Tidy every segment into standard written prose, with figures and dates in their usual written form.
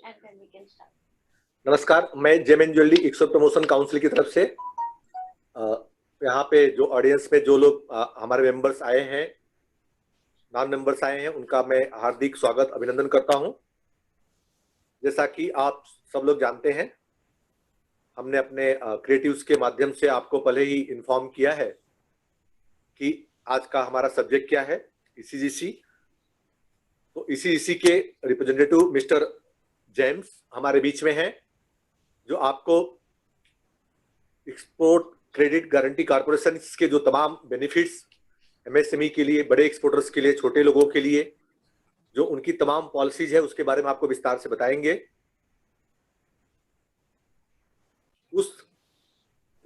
and then we can start. नमस्कार, मैं gem jewellery export promotion council की तरफ से यहाँ पे जो ऑडियंस में जो लोग हमारे मेंबर्स आए हैं, नॉन मेंबर्स आए हैं, उनका मैं हार्दिक स्वागत अभिनंदन करता हूँ। जैसा कि आप सब लोग जानते हैं, हमने अपने क्रिएटिव्स के माध्यम से आपको पहले ही इन्फॉर्म किया है कि आज का हमारा सब्जेक्ट क्या है, ईसीजीसी। तो ईसीजीसी के रिप्रेजेंटेटिव मिस्टर जेम्स हमारे बीच में हैं, जो आपको एक्सपोर्ट क्रेडिट गारंटी कॉर्पोरेशन के जो तमाम बेनिफिट्स एमएसएमई के लिए, बड़े एक्सपोर्टर्स के लिए, छोटे लोगों के लिए जो उनकी तमाम पॉलिसीज है, उसके बारे में आपको विस्तार से बताएंगे। उस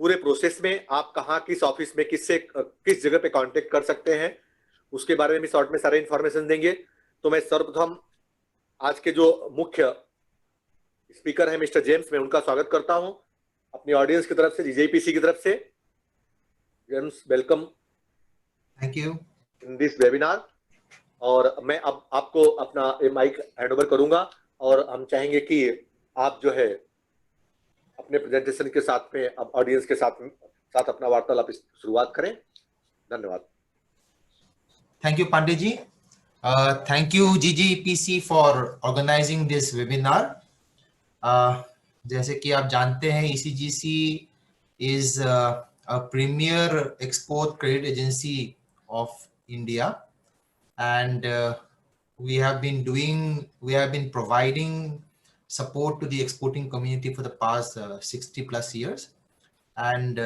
पूरे प्रोसेस में आप कहाँ, किस ऑफिस में, किस जगह पे कांटेक्ट कर सकते हैं, उसके बारे में भी शॉर्ट में सारे इंफॉर्मेशन देंगे। तो मैं सर्वप्रथम आज के जो मुख्य स्पीकर है मिस्टर जेम्स, मैं उनका स्वागत करता हूं अपनी ऑडियंस की तरफ से, जीजेपीसी की तरफ से। James, welcome, thank you in this webinar. और मैं अब आपको अपना माइक हैंड ओवर करूंगा और हम चाहेंगे कि आप जो है अपने प्रेजेंटेशन के साथ में अब ऑडियंस के साथ अपना वार्तालाप शुरुआत करें। धन्यवाद। Thank you Pandey ji. Thank you GGPC for organizing this webinar. जैसे कि आप जानते हैं, ECGC is a premier export credit agency of India, and we have been providing support to the exporting community for the past 60 plus years. And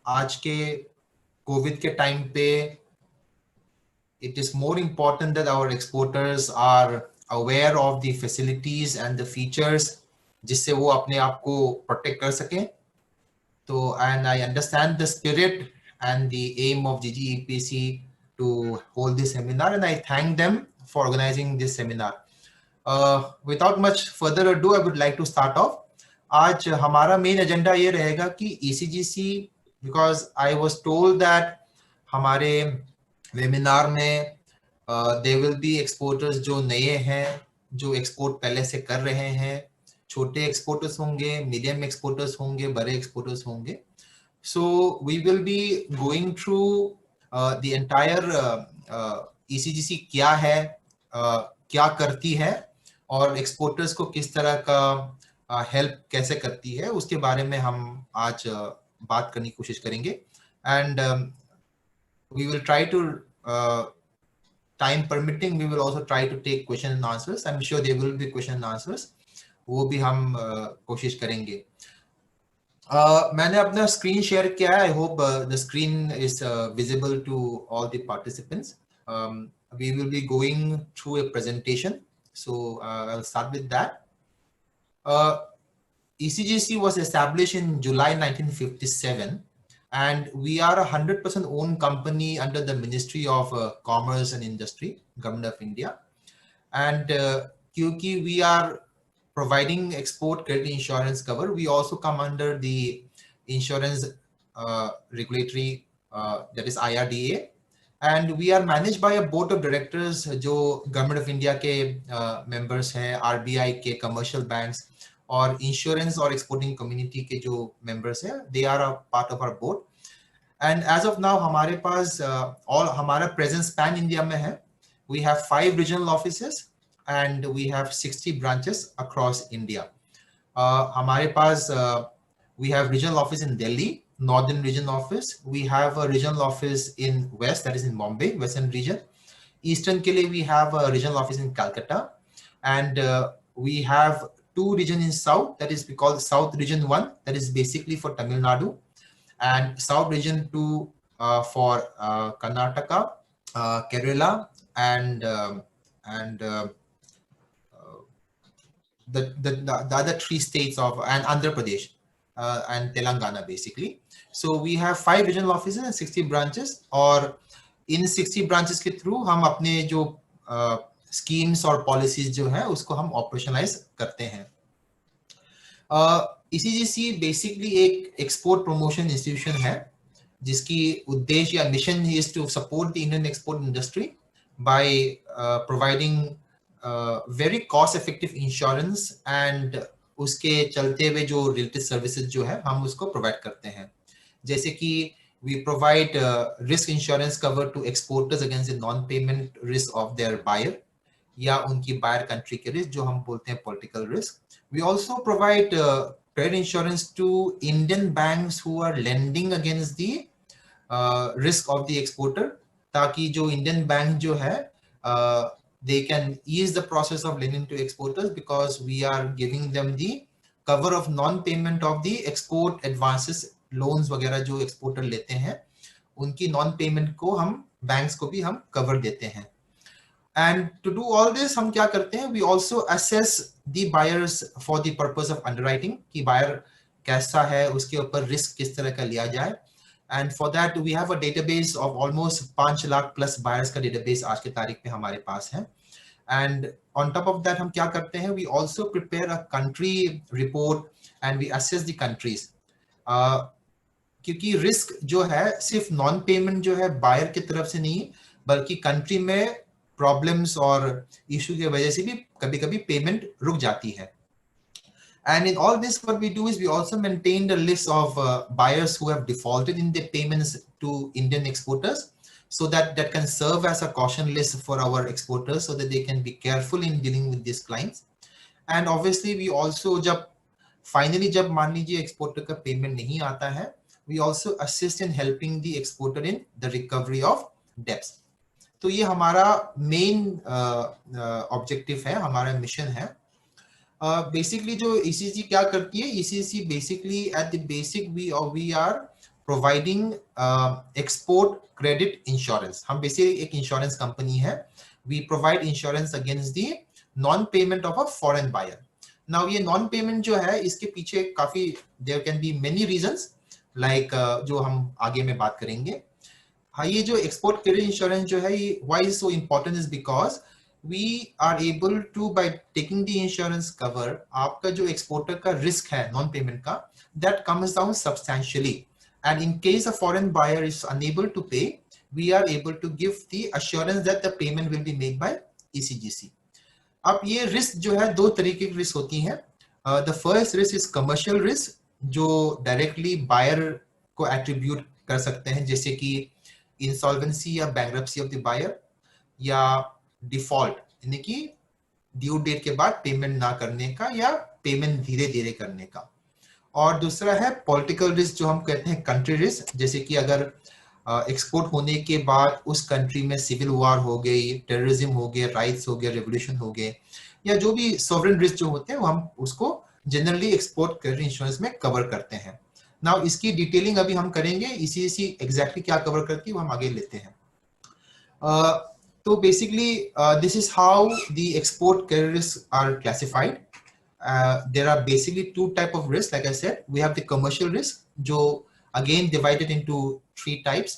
आज के Covid के time पे it is more important that our exporters are aware of the facilities and the features जिससे वो अपने आप को protect कर सकें। तो and I understand the spirit and the aim of GGEPC to hold this seminar, and I thank them for organizing this seminar. Without much further ado, I would like to start off. आज हमारा main agenda ये रहेगा कि ECGC, because I was told that हमारे webinar में there will be exporters जो नए हैं, जो एक्सपोर्ट पहले से कर रहे हैं, छोटे एक्सपोर्टर्स होंगे, मीडियम एक्सपोर्टर्स होंगे, बड़े एक्सपोर्टर्स होंगे। So we will be going through the entire ECGC क्या है, क्या करती है और एक्सपोर्टर्स को किस तरह का हेल्प कैसे करती है, उसके बारे में हम आज बात करने की कोशिश करेंगे। And we will try to time permitting, we will also try to take question and answers. I'm sure there will be question and answers, वो भी हम कोशिश करेंगे। मैंने अपना स्क्रीन शेयर किया है। I hope the screen is visible to all the participants. we will be going through a presentation, so I'll start with that. ECGC was established in July 1957, and we are a 100% owned company under the Ministry of Commerce and Industry, Government of India. And क्योंकि we are providing export credit insurance cover, we also come under the insurance regulatory, that is IRDA, and we are managed by a board of directors जो Government of India के members हैं, RBI के, commercial banks और insurance और exporting community के जो members हैं, they are a part of our board. And as of now हमारे पास all हमारा presence pan India में है। We have 5 regional offices and we have 60 branches across India. हमारे पास we have regional office in Delhi, northern region office. We have a regional office in west, that is in Bombay, western region. Eastern के लिए we have a regional office in Calcutta, and we have 2 regions in south, that is we call South Region 1, that is basically for Tamil Nadu, and South Region 2 for Karnataka, Kerala, and the other 3 states of and Andhra Pradesh and Telangana basically. So we have 5 regional offices and 60 branches, और इन 60 branches के through हम अपने जो schemes और policies जो है उसको हम operationalize करते हैं। ECGC basically एक export promotion institution है जिसकी उद्देश्य या mission is to support the Indian export industry by providing very cost effective insurance and उसके चलते हुए जो रिलेटेड सर्विसेज जो है हम उसको प्रोवाइड करते हैं, जैसे कि we provide risk insurance cover to exporters against the non-payment risk of their buyer या उनकी buyer country के risk जो हम बोलते हैं political risk. We also provide credit insurance to Indian banks who are lending against the risk of the exporter, ताकि जो Indian bank जो है they can ease the process of lending to exporters because we are giving them the cover of non-payment of the export advances, loans वगैरह जो exporter लेते हैं उनकी non payment को हम बैंक्स को भी हम कवर देते हैं. And to do all this हम क्या करते हैं, we also assess the buyers for the purpose of underwriting कि बायर कैसा है, उसके ऊपर रिस्क किस तरह का लिया जाए. And for that we have a database of almost 5 lakh plus buyers का डेटाबेस आज के तारीख पे हमारे पास है. And on top of that हम क्या करते हैं, we also prepare a country report and we assess the countries, क्योंकि रिस्क जो है सिर्फ नॉन पेमेंट जो है बायर की तरफ से नहीं, बल्कि कंट्री में प्रॉब्लम्स और इशू की वजह से भी कभी-कभी पेमेंट रुक जाती है. And in all this what we do is we also maintain the list of buyers who have defaulted in their payments to Indian exporters, so that can serve as a caution list for our exporters so that they can be careful in dealing with these clients. And obviously we also जब finally जब मान लीजिए exporter का payment नहीं आता है, we also assist in helping the exporter in the recovery of debts. तो ये हमारा मेन ऑब्जेक्टिव है, हमारा मिशन है. बेसिकली जो ECC क्या करती है, ECC basically at the basic we are providing export credit insurance. हम बेसिकली एक इंश्योरेंस कंपनी है. We provide insurance against the non payment of a foreign buyer. Now ये नॉन पेमेंट जो है इसके पीछे काफी there can be many reasons like जो हम आगे में बात करेंगे. हाँ, ये जो एक्सपोर्ट क्रेडिट इंश्योरेंस जो है ये why is so important is because we are able to buy taking the insurance cover, आपका जो एक्सपोर्टर का रिस्क है नॉन पेमेंट का, that comes down substantially. And in case a foreign buyer is unable to pay, we are able to give the assurance that the payment will be made by ECGC. अब ये risk जो है दो तरीके की risk होती है. The first risk is commercial risk जो डायरेक्टली बायर को एट्रीब्यूट कर सकते हैं, जैसे कि इंसॉल्वेंसी या बैंकरप्सी ऑफ द बायर या डिफॉल्ट, यानी कि ड्यू डेट के बाद पेमेंट ना करने का या पेमेंट धीरे धीरे करने का. और दूसरा है पॉलिटिकल रिस्क जो हम कहते हैं कंट्री रिस्क, जैसे कि अगर एक्सपोर्ट होने के बाद उस कंट्री में सिविल वॉर हो गई, टेररिज्म हो गया, राइट्स हो गया, रेवोल्यूशन हो गए, या जो भी सॉवरेन रिस्क जो होते हैं वो हम उसको जनरली एक्सपोर्ट क्रेडिट इंश्योरेंस में कवर करते हैं. नाउ इसकी डिटेलिंग अभी हम करेंगे, ECC एग्जैक्टली क्या कवर करती है वो हम आगे लेते हैं. तो basically this is how the export credit risk are classified. there are basically two type of risk. Like I said, we have the commercial risk, जो again divided into 3 types: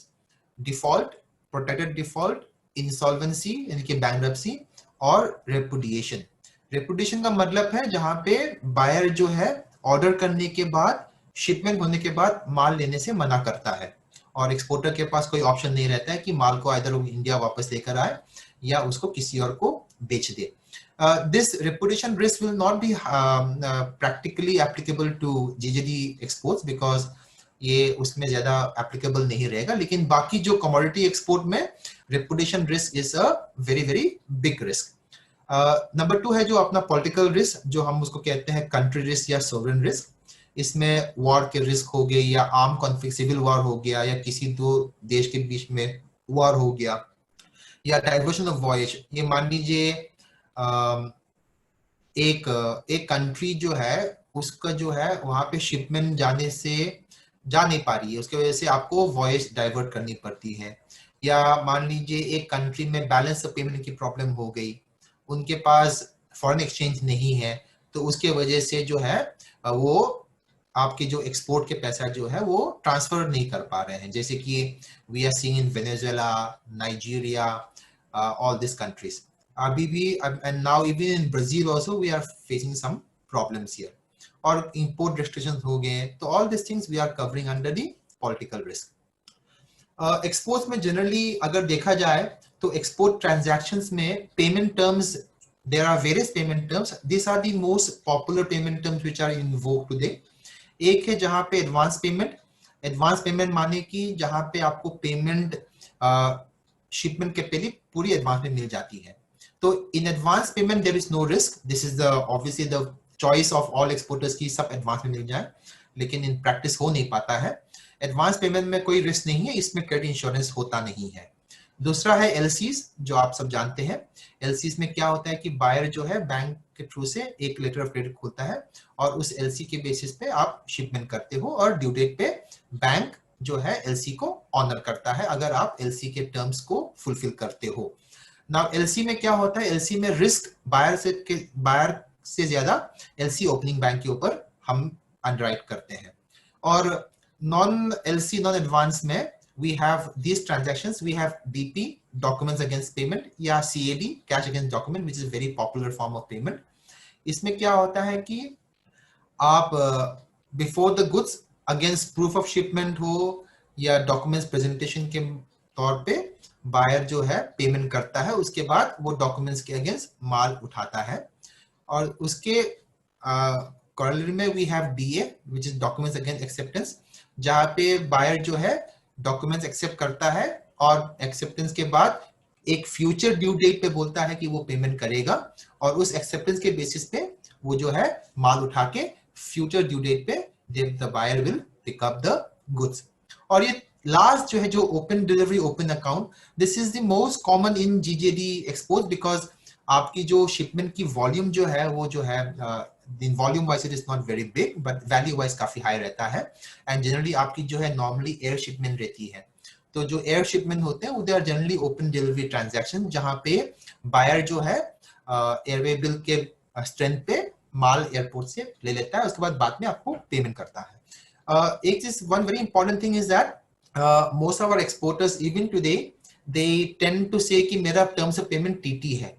default, protected default, insolvency यानी कि bankruptcy, और repudiation. repudiation का मतलब है जहां पे buyer जो है ऑर्डर करने के बाद, शिपमेंट होने के बाद माल लेने से मना करता है और एक्सपोर्टर के पास कोई ऑप्शन नहीं रहता है कि माल को आइदर इंडिया वापस लेकर आए या उसको किसी और को बेच दे. This repudiation risk will not be practically applicable to GJD exports because ये उसमें ज्यादा applicable नहीं रहेगा, लेकिन बाकी जो commodity export में repudiation risk is a very very big risk. Number 2 है जो अपना political risk, जो हम उसको कहते हैं country risk या sovereign risk. इसमें वॉर के रिस्क हो गए या आर्म कॉन्फ्लिक्ट, सिविल वॉर हो गया या किसी दो देश के बीच में वॉर हो गया या डाइवर्शन ऑफ वॉयज. ये मान लीजिए एक कंट्री जो है उसका जो है वहां पे शिपमेंट जाने से जा नहीं पा रही है, उसकी वजह से आपको वॉयज डाइवर्ट करनी पड़ती है. या मान लीजिए एक कंट्री में बैलेंस ऑफ पेमेंट की प्रॉब्लम हो गई, उनके पास फॉरेन एक्सचेंज नहीं है, तो उसके वजह से जो है वो आपके जो एक्सपोर्ट के पैसा जो है वो ट्रांसफर नहीं कर पा रहे हैं, जैसे कि we are seeing in Venezuela, Nigeria, all this countries. अभी भी and now even in Brazil also we are facing some problems here, और इंपोर्ट रेस्ट्रिक्शंस हो गए. तो all this things we are covering under the political risk. Exports में generally अगर देखा जाए तो एक्सपोर्ट ट्रांजैक्शंस में payment terms there are various payment terms. These are the most popular payment terms which are in vogue today. एक है जहां पे एडवांस पेमेंट माने कि जहां पे आपको पेमेंट शिपमेंट के पहले पूरी एडवांस में मिल जाती है. तो in advance payment there is no risk. This is the obviously the choice of all exporters की सब एडवांस में मिल जाए, लेकिन इन प्रैक्टिस हो नहीं पाता है. एडवांस पेमेंट में कोई रिस्क नहीं है, इसमें क्रेडिट इंश्योरेंस होता नहीं है. दूसरा है एलसीज, जो आप सब जानते हैं. एलसीज में क्या होता है कि बायर जो है बैंक के थ्रू से एक लेटर ऑफ क्रेडिट खोलता है और उस एलसी के बेसिस पे आप शिपमेंट करते हो और ड्यू डेट पे बैंक जो है एलसी को ऑनर करता है अगर आप एलसी के टर्म्स को फुलफिल करते हो. नाउ एलसी में क्या होता है, एलसी में रिस्क बायर से ज्यादा एलसी ओपनिंग बैंक के ऊपर हम अंडरराइट करते हैं. और नॉन एलसी नॉन एडवांस में we have these transactions. We have DP, documents against payment, या CAD, cash against document, which is a very popular form of payment. इसमें क्या होता है कि आप before the goods against proof of shipment हो या documents presentation के तौर पे बायर जो है पेमेंट करता है, उसके बाद वो डॉक्यूमेंट्स के अगेंस्ट माल उठाता है. और उसके कॉरलरी में we have DA, which is documents against acceptance, जहाँ पे बायर जो है डॉक्यूमेंट्स एक्सेप्ट करता है और एक्सेप्टेंस के बाद एक फ्यूचर ड्यू डेट पे बोलता है कि वो पेमेंट करेगा और उस एक्सेप्टेंस के बेसिस पे वो जो है माल उठा के फ्यूचर ड्यू डेट पे the buyer will pick up the goods. और ये लास्ट जो है जो open delivery open account, this is the most common in GJD export because आपकी जो शिपमेंट की वॉल्यूम जो है वो जो है volume wise it is not very big but value wise काफी हाई रहता है. एंड जनरली आपकी जो है नॉर्मली एयर शिपमेंट रहती है. तो जो एयर शिपमेंट होते हैं वो they are generally open delivery transaction जहां पे बायर जो है एयरवे बिल के स्ट्रेंथ पे माल एयरपोर्ट से ले लेता है, उसके बाद में आपको पेमेंट करता है. एक चीज, one very important thing is that most of our exporters even today they tend to say कि मेरा टर्म्स ऑफ पेमेंट टीटी है.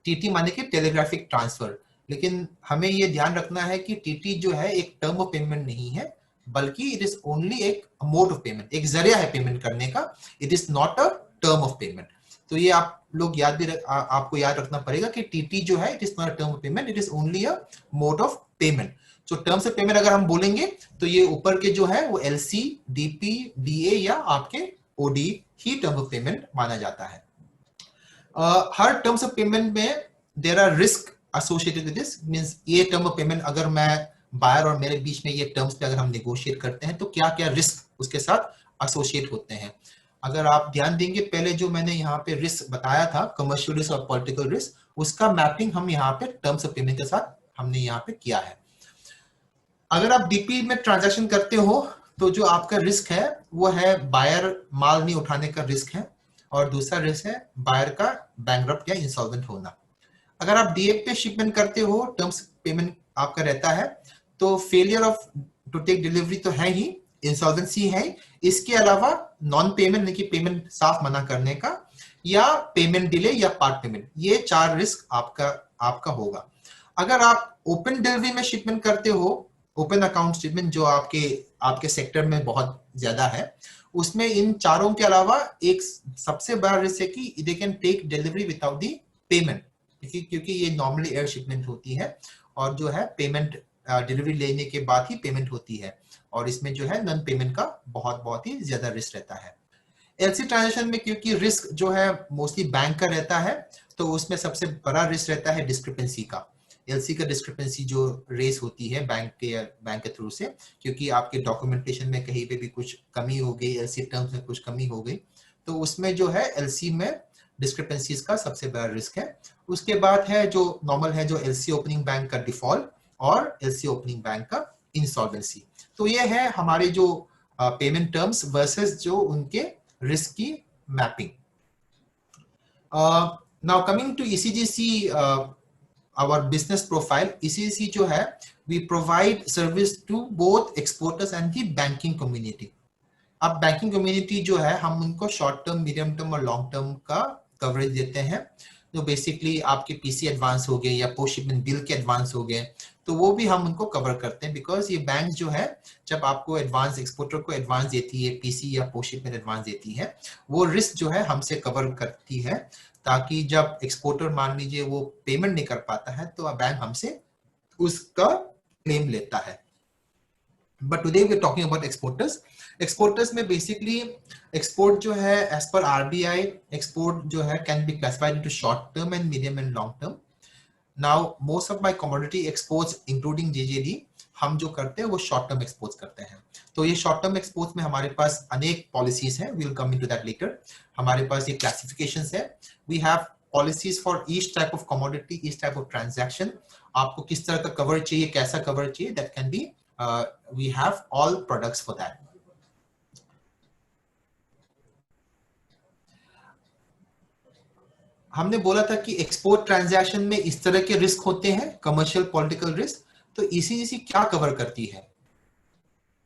टीटी माने कि टेलीग्राफिक ट्रांसफर. लेकिन हमें ये ध्यान रखना है कि टीटी जो है एक टर्म ऑफ पेमेंट नहीं है, बल्कि इट इज ओनली एक मोड ऑफ पेमेंट, एक जरिया है पेमेंट करने का. It is not a term of payment. तो ये आप लोग आपको याद रखना पड़ेगा कि टीटी जो है it is not a term of payment, it is only a mode of payment. So terms of payment अगर हम बोलेंगे तो ये ऊपर के जो है वो एलसी, डीपी, डीए या आपके ओडी ही टर्म ऑफ पेमेंट माना जाता है. हर टर्म्स ऑफ पेमेंट में there are risk associated with this. Means ये टर्म ऑफ पेमेंट अगर मैं बायर और मेरे बीच में ये टर्म्स पे अगर हम नेगोशिएट करते हैं तो क्या क्या रिस्क उसके साथ एसोसिएट होते हैं. अगर आप ध्यान देंगे पहले जो मैंने यहाँ पे रिस्क बताया था, कमर्शियल रिस्क और पॉलिटिकल रिस्क, उसका मैपिंग हम यहाँ पे टर्म्स ऑफ पेमेंट के साथ हमने यहाँ पे किया है. अगर आप डीपी में ट्रांजैक्शन करते हो तो जो आपका रिस्क है वो है बायर माल नहीं उठाने का रिस्क है, और दूसरा रिस्क है बायर का बैंकरप्ट या इंसॉल्वेंट होना. अगर आप डीए पे शिपमेंट करते हो, टर्म्स पेमेंट आपका रहता है, तो failure of to take delivery तो है ही, इंसॉल्वेंसी है, इसके अलावा नॉन पेमेंट यानी कि पेमेंट साफ मना करने का, या पेमेंट डिले या पार्ट पेमेंट, ये 4 रिस्क आपका होगा. अगर आप ओपन डिलीवरी में शिपमेंट करते हो, ओपन अकाउंट शिपमेंट जो आपके सेक्टर में बहुत ज्यादा है, उसमें इन चारों के अलावा एक सबसे बड़ा रिस्क है कि they can take delivery without the payment, क्योंकि ये नॉर्मली एयर शिपमेंट होती है और जो है पेमेंट डिलीवरी लेने के बाद ही पेमेंट होती है, और इसमें जो है नॉन पेमेंट का बहुत ही ज्यादा रिस्क रहता है. एलसी ट्रांजैक्शन में क्योंकि रिस्क जो है मोस्टली बैंक का रहता है, तो उसमें सबसे बड़ा रिस्क रहता है डिस्क्रिपेंसी का. एलसी का डिस्क्रिपेंसी जो रेस होती है बैंक के थ्रू से, क्योंकि आपके डॉक्यूमेंटेशन में कहीं पे भी कुछ कमी हो गई, एलसी टर्म्स में कुछ कमी हो गई, तो उसमें जो है एलसी में डिस्क्रिपेंसीज का सबसे बड़ा रिस्क है. उसके बाद है जो नॉर्मल है, जो एलसी ओपनिंग बैंक का डिफॉल्ट और एलसी ओपनिंग बैंक का इंसॉल्वेंसी. तो ये है हमारे जो पेमेंट टर्म्स वर्सेस जो उनके रिस्क की mapping. Now coming to ECGC, our business profile. ECGC जो है, we provide service to both exporters and the banking community. अब बैंकिंग कम्युनिटी जो है, हम उनको शॉर्ट टर्म, मीडियम टर्म और लॉन्ग टर्म का कवरेज देते हैं. तो बेसिकली आपके पीसी एडवांस हो गए या पोस्ट शिपमेंट बिल के एडवांस हो गए, तो वो भी हम उनको कवर करते हैं, बिकॉज ये बैंक जो है जब आपको एडवांस, एक्सपोर्टर को एडवांस देती है, पीसी या पोस्ट शिपमेंट एडवांस देती है, वो रिस्क जो है हमसे कवर करती है. ताकि जब एक्सपोर्टर मान लीजिए वो पेमेंट नहीं कर पाता है तो बैंक हमसे उसका क्लेम लेता है। But today we are talking about exporters. Exporters में बेसिकली एक्सपोर्ट जो है एज पर आरबीआई, एक्सपोर्ट जो है can be classified into short term and medium and long term. Now most of my commodity exports including GJD हम जो करते हैं वो शॉर्ट टर्म एक्सपोर्ट्स करते हैं। तो ये शॉर्ट टर्म एक्सपोर्ट्स में हमारे पास अनेक पॉलिसीज हैं, we will come into that later. हमारे पास ये क्लासिफिकेशंस है, we have policies for each type of commodity, each type of transaction. आपको किस तरह का कवर चाहिए, कैसा कवर चाहिए, that can be we have all products for that. हमने बोला था कि एक्सपोर्ट ट्रांजैक्शन में इस तरह के रिस्क होते हैं, कमर्शियल पॉलिटिकल रिस्क। तो ईसीसी क्या कवर करती है?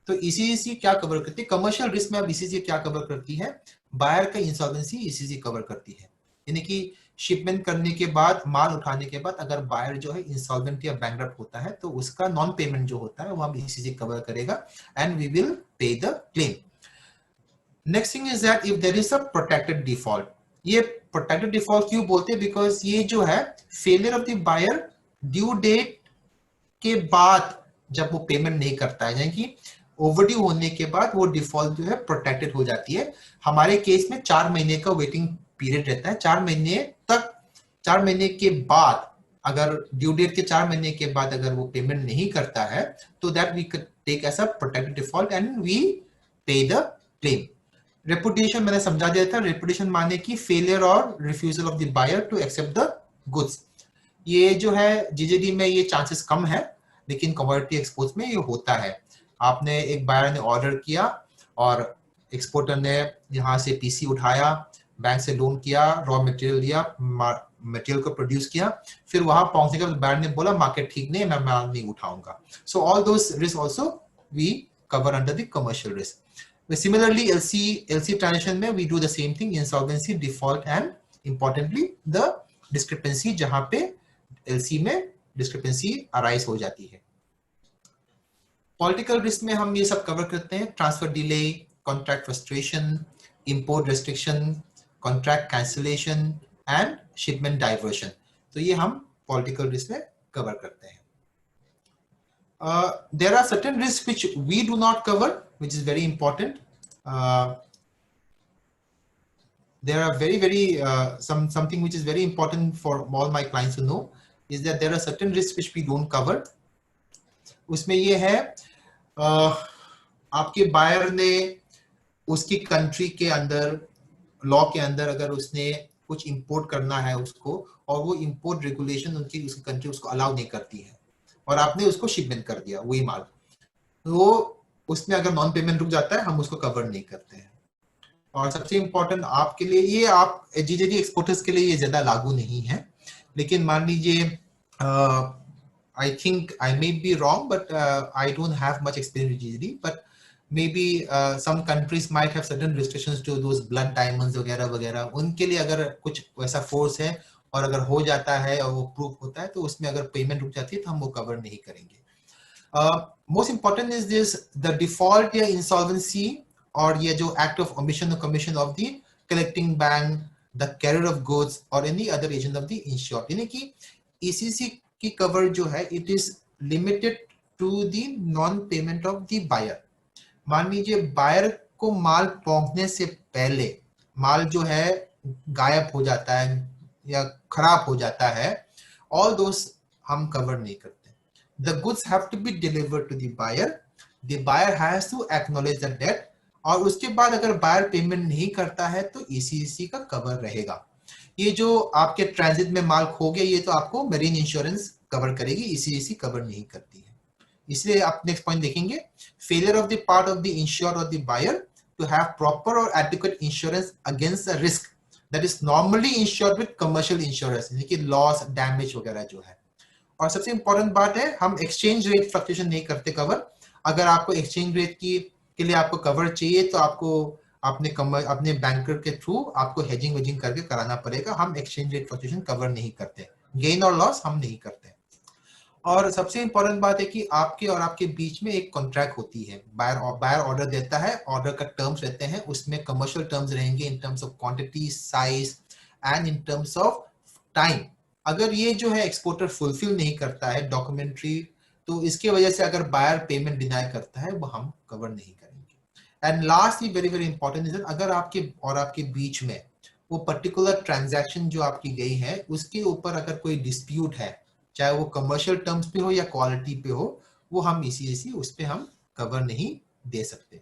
तो ईसीसी क्या कवर करती है? कमर्शियल रिस्क में अब ईसीसी क्या कवर करती है? बायर का इंसॉल्वेंसी ईसीसी कवर करती है, यानी कि शिपमेंट करने के बाद, माल उठाने के बाद अगर बायर जो है इंसॉल्वेंट या बैंकरप्ट होता है तो उसका नॉन पेमेंट जो होता है वो हम ईसीसी कवर करेगा and we will pay the claim. Next thing is that if there is a protected default. ये प्रोटेक्टेड डिफॉल्ट क्यों बोलते हैं? बिकॉज ये जो है failure of the buyer due date के बाद जब वो पेमेंट नहीं करता है, यानी कि ओवरड्यू होने के बाद वो डिफॉल्ट जो है प्रोटेक्टेड हो जाती है। हमारे केस में 4 महीने का वेटिंग पीरियड रहता है। 4 महीने तक, 4 महीने के बाद अगर ड्यू डेट के 4 महीने के बाद अगर वो पेमेंट नहीं करता है तो that we take as a protected default and we pay the claim. Reputation मैंने समझा दिया था, रेपुटेशन माने कि फेलियर और refusal of the buyer to accept the goods. ये जो है जीजेडी में ये चांसेस कम है, लेकिन कमोडिटी एक्सपोर्ट्स में ये होता है। आपने एक बायर ने ऑर्डर किया और एक्सपोर्टर ने यहाँ से पीसी उठाया, बैंक से लोन किया, रॉ मटेरियल लिया, मटेरियल को प्रोड्यूस किया, फिर वहां पहुंचने के बाद बायर ने बोला मार्केट ठीक नहीं है, मैं माल नहीं उठाऊंगा। So all those risk also we cover under the commercial risk. Similarly LC transaction में we do the same thing, insolvency, default and importantly the discrepancy, जहां पे एलसी में डिस्क्रिपेंसी अराइज हो जाती है। पॉलिटिकल रिस्क में हम ये सब कवर करते हैं, transfer delay, contract frustration, import restriction, contract cancellation and shipment diversion. तो ये हम पॉलिटिकल रिस्क में कवर करते हैं। There are certain risk which we do not cover, which is very important. there are very something which is very important for all my clients to know is that there are certain risks which we don't cover. उसमें ये है आपके buyer ने उसकी country के अंदर, law के अंदर अगर उसने कुछ इंपोर्ट करना है उसको, और वो इंपोर्ट रेगुलेशन उसकी कंट्री उसको अलाउ नहीं करती है और आपने उसको शिपमेंट कर दिया वही माल, तो उसमें अगर नॉन पेमेंट रुक जाता है हम उसको कवर नहीं करते हैं। और सबसे इंपॉर्टेंट आपके लिए, ये आप जीजेडी एक्सपोर्टर्स के लिए ये ज्यादा लागू नहीं है, लेकिन मान लीजिए I think I may be wrong, but I don't have much experience with GGD, but maybe some countries might have certain restrictions to those blood diamonds वगैरह वगैरह। उनके लिए अगर कुछ वैसा फोर्स है और अगर हो जाता है और वो प्रूफ होता है तो उसमें अगर पेमेंट रुक जाती है तो हम वो कवर नहीं करेंगे। Most important is this, the default या इंसॉल्वेंसी और ये जो एक्ट ऑफ ओमिशन और commission of the collecting bank, the carrier of goods और any other agent of the insured, यानी कि ईसीसी की कवर जो है it is limited to the non payment of the buyer. मान लीजिए बायर को माल पहुंचने से पहले माल जो है गायब हो जाता है या खराब हो जाता है, ऑल दोस हम कवर नहीं करते। The goods have to be delivered to the buyer, the buyer has to acknowledge the debt, और उसके बाद अगर बायर पेमेंट नहीं करता है तो ईसीसी का कवर रहेगा। ये जो आपके ट्रांजिट में माल खो गया ये तो आपको मरीन इंश्योरेंस कवर करेगी, ईसीसी कवर नहीं करती है। इसलिए आप नेक्स्ट पॉइंट देखेंगे, failure of the part of the insured और the buyer to have proper और adequate insurance against the risk that is normally insured with commercial insurance, यानी कि लॉस, डैमेज वगैरह जो है। और सबसे इंपॉर्टेंट बात है, हम एक्सचेंज रेट फ्लक्चुएशन नहीं करते कवर। अगर आपको एक्सचेंज रेट के लिए आपको कवर चाहिए तो आपको अपने बैंकर के थ्रू आपको हेजिंग वेजिंग करके कराना पड़ेगा। हम एक्सचेंज रेट फ्लक्चुएशन कवर नहीं करते, गेन और लॉस हम नहीं करते। और सबसे इंपॉर्टेंट बात है कि आपके और आपके बीच में एक कॉन्ट्रैक्ट होती है, बायर ऑर्डर देता है, ऑर्डर का टर्म्स रहते हैं, उसमें कमर्शियल टर्म्स रहेंगे इन terms of quantity, size and in terms of time, अगर ये जो है एक्सपोर्टर फुलफिल नहीं करता है डॉक्यूमेंट्री, तो इसके वजह से अगर बायर पेमेंट डिनाई करता है वो हम कवर नहीं करेंगे। And lastly very very important is अगर आपके और आपके बीच में वो पर्टिकुलर ट्रांजैक्शन जो आपकी गई है उसके ऊपर अगर कोई डिस्प्यूट है, चाहे वो कमर्शियल टर्म्स पे हो या क्वालिटी पे हो, वो हम इसी उस पे हम कवर नहीं दे सकते।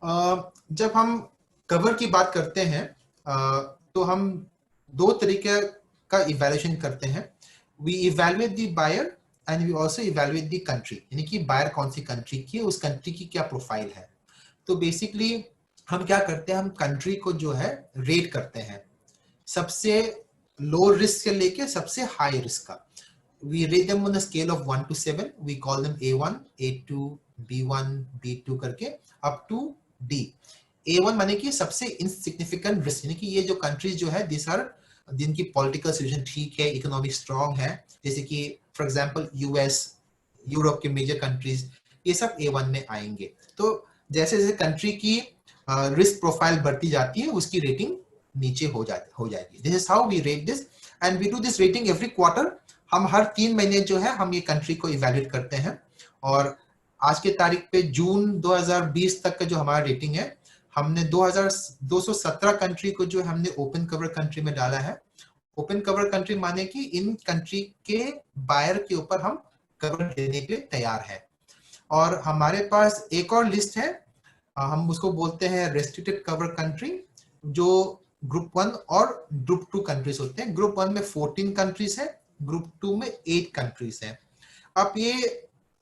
जब हम कवर की बात करते हैं तो हम दो तरीके का इवैल्यूएशन करते हैं। We evaluate the buyer and we also evaluate the country, यानी कि बायर कौन सी कंट्री की है, उस कंट्री की क्या प्रोफाइल है। तो बेसिकली हम क्या करते हैं, हम कंट्री को जो है रेट करते हैं, सबसे लो रिस्क से लेके सबसे हाई रिस्क का। We rate them on a scale of 1 to 7. We call them A1, A2, B1, B2 करके up to D. A1 माने कि सबसे इनसिग्निफिकेंट रिस्क, यानी कि ये जो कंट्रीज जो है दिस आर जिनकी पॉलिटिकल सिचुएशन ठीक है, इकोनॉमिक स्ट्रांग है, जैसे कि फॉर एग्जांपल यूएस, यूरोप के मेजर कंट्रीज, ये सब A1 में आएंगे। तो जैसे जैसे कंट्री की रिस्क प्रोफाइल बढ़ती जाती है उसकी रेटिंग नीचे हो जाएगी। This is how we rate this and we do this rating every quarter. हम हर 3 महीने जो है हम ये कंट्री को इवैल्यूएट करते हैं, और आज के तारीख पे जून 2020 तक का जो हमारा रेटिंग है, हमने 217 कंट्री को जो हमने ओपन कवर कंट्री में डाला है। ओपन कवर कंट्री माने कि इन कंट्री के बायर के ऊपर हम कवर देने के लिए तैयार है। और हमारे पास एक और लिस्ट है, हम उसको बोलते हैं रेस्ट्रिक्टेड कवर कंट्री, जो ग्रुप 1 और ग्रुप 2 कंट्रीज होते हैं। ग्रुप 1 में 14 कंट्रीज है, ग्रुप 2 में 8 कंट्रीज हैं। अब ये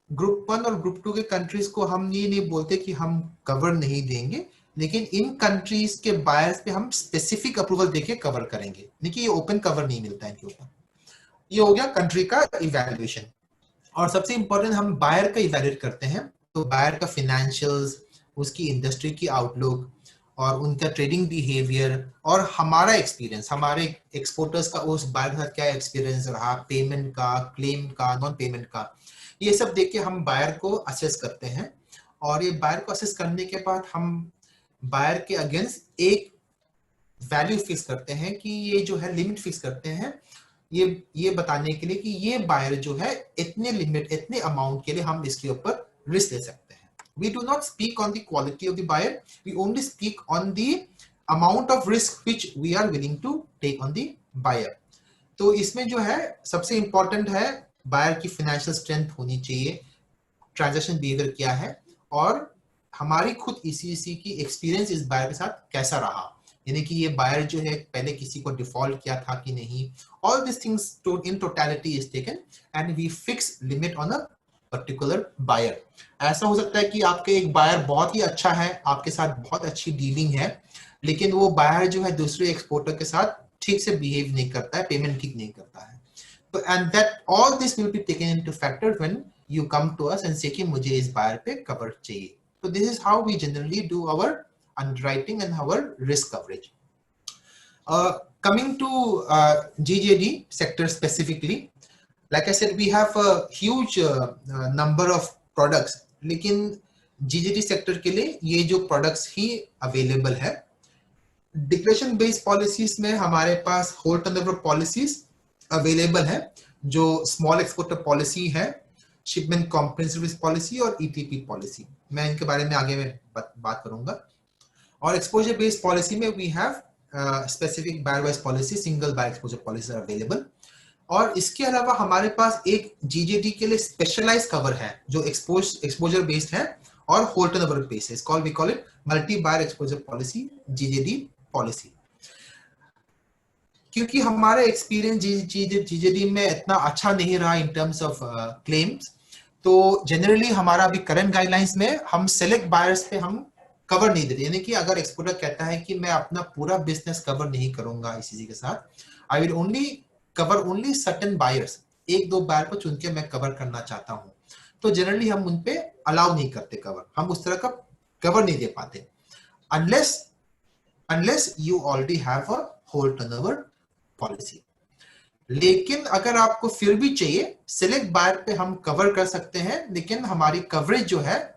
ग्रुप 1 और ग्रुप 2 के कंट्रीज को हम ये नहीं बोलते कि हम कवर नहीं देंगे, लेकिन इन कंट्रीज के बायर्स पे हम स्पेसिफिक अप्रूवल देके कवर करेंगे, यानी कि ये ओपन कवर नहीं मिलता है इनके ऊपर। ये हो गया कंट्री का इवैल्यूएशन। और सबसे इंपॉर्टेंट हम बायर का इवैल्यूएट करते हैं, तो बायर का फिनेंशियल्स, उसकी इंडस्ट्री की आउटलुक और उनका ट्रेडिंग बिहेवियर और हमारा एक्सपीरियंस, हमारे एक्सपोर्टर्स का उस बायर के साथ क्या एक्सपीरियंस रहा, पेमेंट का, क्लेम का, नॉन पेमेंट का, ये सब देख के हम बायर को असेस करते हैं। और ये बायर को असेस करने के बाद हम बायर के अगेंस्ट एक वैल्यू फिक्स करते हैं कि ये जो है लिमिट फिक्स करते हैं, ये बताने के लिए कि ये बायर जो है इतने लिमिट, इतने अमाउंट के लिए हम इसके ऊपर रिस्क ले सकते हैं। We do not speak on the quality of the buyer. We only speak on the amount of risk which we are willing to take on the buyer. तो इसमें जो है सबसे इंपॉर्टेंट है बायर की फाइनेंशियल स्ट्रेंथ होनी चाहिए, transaction behaviour क्या है, और हमारी खुद ECC की एक्सपीरियंस इस बायर के साथ कैसा रहा, यानी कि ये बायर जो है पहले किसी को डिफॉल्ट किया था कि नहीं। All this things in totality is taken and we fix limit on a particular buyer. ऐसा हो सकता है कि आपके एक बायर बहुत ही अच्छा है, आपके साथ बहुत अच्छी डीलिंग है, लेकिन वो बायर जो है दूसरे एक्सपोर्टर के साथ ठीक से बिहेव नहीं करता है, पेमेंट ठीक नहीं करता है। तो and that all this will be taken into factor when you come to us and say कि मुझे इस बायर पे कवर चाहिए। तो this is how we generally do our underwriting and our risk coverage. Coming to GJD sector specifically, like I said, we have a huge number of products, लेकिन GJD sector के लिए ये जो products ही available है। Declaration based policies में हमारे पास whole turnover policies available है, जो small exporter policy है, shipment comprehensive risk policy और ETP policy। मैं इनके बारे में आगे में बात करूंगा। और एक्सपोजर बेस्ड पॉलिसी में we have specific buyer wise policy, single buyer exposure policy available. और इसके अलावा हमारे पास एक जीजेडी के लिए स्पेशलाइज्ड कवर है जो एक्सपोजर बेस्ड है और होल टर्नओवर बेस्ड है। We call it multi buyer exposure policy, GJD policy. क्योंकि हमारा एक्सपीरियंस जीजेडी में इतना अच्छा नहीं रहा इन टर्म्स ऑफ क्लेम्स, तो जनरली हमारा अभी करंट गाइडलाइंस में हम सेलेक्ट बायर्स पे हम कवर नहीं देते, यानी कि अगर एक्सपोर्टर कहता है कि मैं अपना पूरा बिजनेस कवर नहीं करूंगा ICC के साथ, I will only cover only certain buyers, एक दो बायर को चुन के मैं कवर करना चाहता हूं, तो जनरली हम उन पे अलाउ नहीं करते कवर, हम उस तरह का कवर नहीं दे पाते unless you already have a whole turnover policy. लेकिन अगर आपको फिर भी चाहिए, सेलेक्ट बायर पे हम कवर कर सकते हैं, लेकिन हमारी कवरेज जो है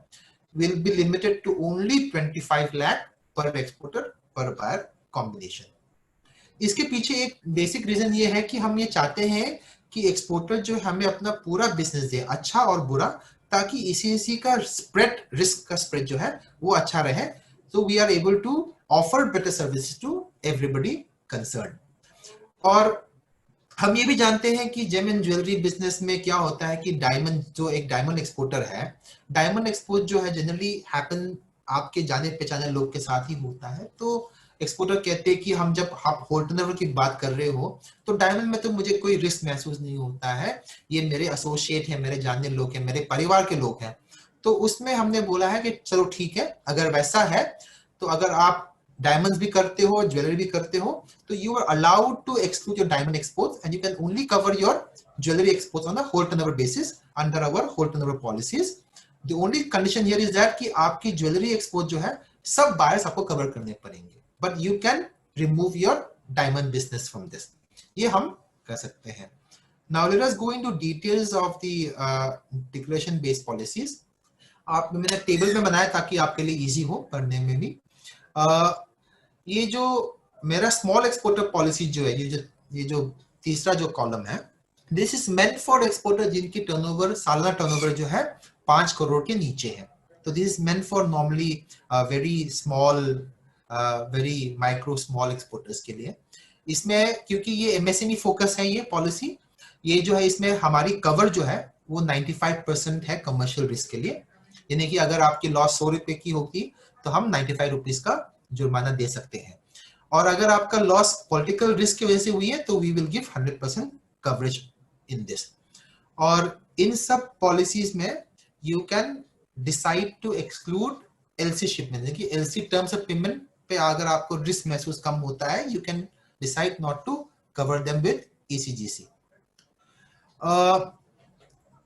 will be limited to only 25 lakh per exporter per buyer combination. इसके पीछे एक बेसिक रीजन ये है कि हम ये चाहते हैं कि एक्सपोर्टर जो हमें अपना पूरा बिजनेस दे, अच्छा और बुरा, ताकि इसी का स्प्रेड, रिस्क का स्प्रेड जो है वो अच्छा रहे, so we are able to offer better services to everybody concerned. और हम ये भी जानते हैं कि जेम एंड ज्वेलरी बिजनेस में क्या होता है कि डायमंड, जो एक डायमंड एक्सपोर्टर है, डायमंड एक्सपोर्ट जो है जनरली हैपन आपके जाने पहचाने लोग के साथ ही होता है। तो एक्सपोर्टर कहते हैं कि हम जब आप होल्डर की बात कर रहे हो तो डायमंड में तो मुझे कोई रिस्क महसूस नहीं होता है, ये मेरे एसोसिएट है, मेरे जानने लोग हैं, मेरे परिवार के लोग हैं। तो उसमें हमने बोला है कि चलो ठीक है, अगर वैसा है तो अगर आप डायमंड्स भी करते हो, ज्वेलरी भी करते हो, तो you are allowed to exclude your diamond exports and you can only cover your jewelry exports on a whole turnover basis under our whole turnover policies. The only condition here is that कि आपकी jewellery export जो है सब buyers आपको cover करने पड़ेंगे, but you can remove your diamond business from this. ये हम कर सकते हैं। Now let us go into details of the declaration based policies. आप मैंने टेबल में बनाया ताकि आपके लिए इजी हो पढ़ने में भी। ये जो मेरा स्मॉल एक्सपोर्टर पॉलिसी जो है, ये जो तीसरा जो कॉलम है, this is meant for exporter जिनकी टर्नओवर, सालाना टर्नओवर जो है 5 करोड़ के नीचे है। तो this is meant for normally very small, very micro small exporters के लिए। इसमें क्योंकि ये एमएसएमई फोकस है ये पॉलिसी, ये जो है इसमें हमारी कवर जो है वो 95% है कमर्शियल रिस्क के लिए, यानी कि अगर आपकी लॉस 100 रुपए की होगी तो हम 95 रुपीज का जुर्माना दे सकते हैं, और अगर आपका लॉस पॉलिटिकल रिस्क की वजह से हुई है तो we will give 100% coverage in this. और इन सब पॉलिसीज में you can decide to exclude LC shipment, यानी कि एलसी टर्म्स ऑफ पेमेंट पे अगर आपको रिस्क महसूस कम होता है, you can decide not to cover them with ECGC.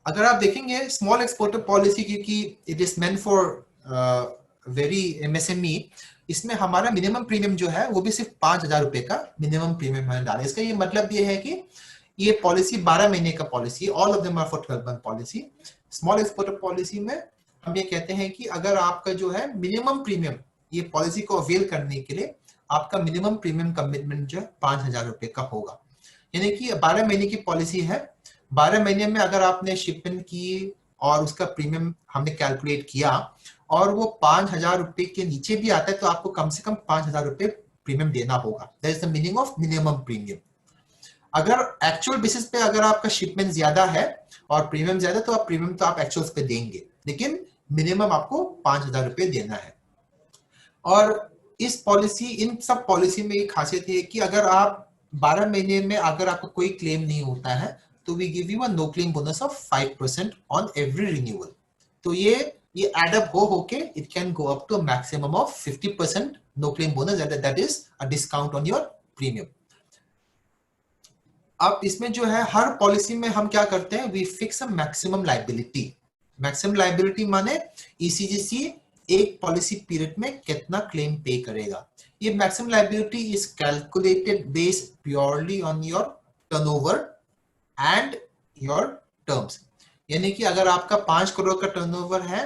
अगर आप देखेंगे स्मॉल एक्सपोर्टर पॉलिसी, क्योंकि it is meant for very MSME, इसमें हमारा मिनिमम प्रीमियम जो है वो भी सिर्फ 5,000 रुपए का मिनिमम प्रीमियम मैंने डाला। इसका ये मतलब ये है कि ये पॉलिसी 12 महीने का policy, all of them are for 12 month policy. Small exporter policy में हम ये कहते हैं कि अगर आपका जो है मिनिमम प्रीमियम, ये पॉलिसी को अवेल करने के लिए आपका मिनिमम प्रीमियम कमिटमेंट जो है 5,000 रुपए का होगा, यानी कि 12 महीने की पॉलिसी है। 12 महीने में अगर आपने शिपमेंट की और उसका प्रीमियम हमने कैलकुलेट किया और वो 5,000 रुपए के नीचे भी आता है तो आपको कम से कम 5,000 रुपए प्रीमियम देना होगा। That is the meaning of minimum premium. अगर एक्चुअल बेसिस पे अगर आपका शिपमेंट ज्यादा है और प्रीमियम ज्यादा, तो आप प्रीमियम तो आप एक्चुअल्स पे देंगे, लेकिन मिनिमम आपको 5,000 रुपए देना है। और इस पॉलिसी, इन सब पॉलिसी में एक खासियत है कि अगर आप 12 महीने में अगर आपको कोई क्लेम नहीं होता है तो we give you a no claim bonus of 5% on every renewal. तो ये एड अप होके it can go up to a maximum of 50% no claim bonus, that is a discount on your premium. अब इसमें जो है हर policy में हम क्या करते हैं, we fix a maximum liability. Maximum liability माने ईसीजीसी एक पॉलिसी पीरियड में कितना क्लेम पे करेगा। ये maximum liability is calculated based purely on your turnover and your terms, यानी कि अगर आपका 5 करोड़ का टर्नओवर है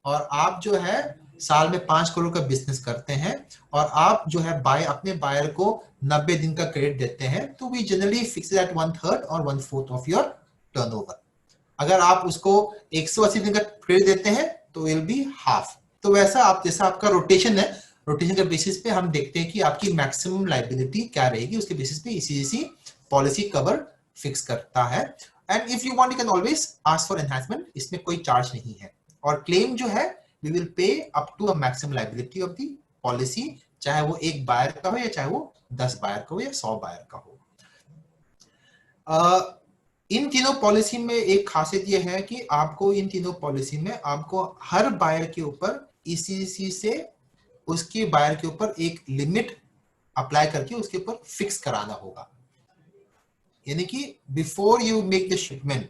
और आप जो है साल में 5 करोड़ का बिजनेस करते हैं और आप जो है अपने बायर को 90 दिन का क्रेडिट देते हैं, तो वी जनरली फिक्स दैट 1/3 और 1/4 ऑफ योर टर्नओवर। अगर आप उसको 180 दिन का क्रेडिट देते हैं तो विल बी हाफ। तो वैसा आप जैसा आपका रोटेशन है, रोटेशन के बेसिस पे हम देखते हैं कि आपकी मैक्सिमम लायबिलिटी क्या रहेगी, उसके बेसिस पे ईसीजीसी पॉलिसी कवर फिक्स करता है। And if you want you can always ask for enhancement, इसमें कोई चार्ज नहीं है। और क्लेम जो है we will pay up to a maximum liability of the policy, चाहे वो एक बायर का हो या चाहे वो 10 बायर का हो या 100 बायर का हो। इन तीनों पॉलिसी में एक खासियत ये है कि आपको इन तीनों पॉलिसी में आपको हर बायर के ऊपर ईसीजीसी से उसके बायर के ऊपर एक लिमिट अप्लाई करके उसके ऊपर फिक्स कराना होगा, यानी कि before you make the shipment,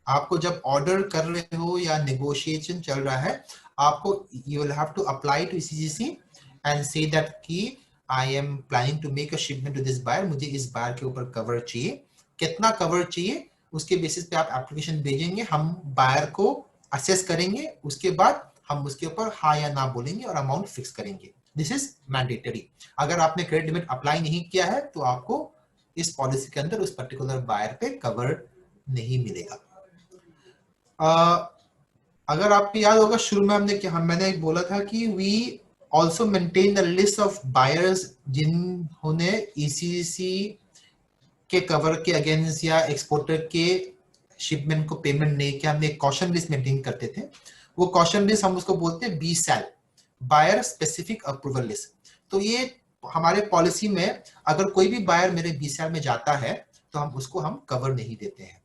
आपको जब ऑर्डर कर रहे हो या नेगोशिएशन चल रहा है, आपको you will have to apply to ECGC and say that कि I am planning to make a shipment to this buyer, मुझे इस बायर के ऊपर कवर चाहिए, कितना कवर चाहिए, उसके बेसिस पे आप एप्लीकेशन भेजेंगे, हम बायर को असेस करेंगे, उसके बाद हम उसके ऊपर हाँ या ना बोलेंगे और अमाउंट फिक्स करेंगे। This is mandatory. अगर आपने क्रेडिट लिमिट अप्लाई नहीं किया है तो आपको इस पॉलिसी के अंदर उस पर्टिकुलर बायर पे कवर नहीं मिलेगा। अगर आपको याद होगा शुरू में मैंने बोला था कि we also maintain the list of buyers जिन्होंने ईसीसी के कवर के अगेंस्ट या एक्सपोर्टर के शिपमेंट को पेमेंट नहीं किया, हमने एक कॉशन लिस्ट मेंटेन करते थे। वो कॉशन लिस्ट हम उसको बोलते हैं BSAL, buyer specific approval list. तो ये हमारे पॉलिसी में अगर कोई भी बायर मेरे BSAL में जाता है तो हम कवर नहीं देते हैं।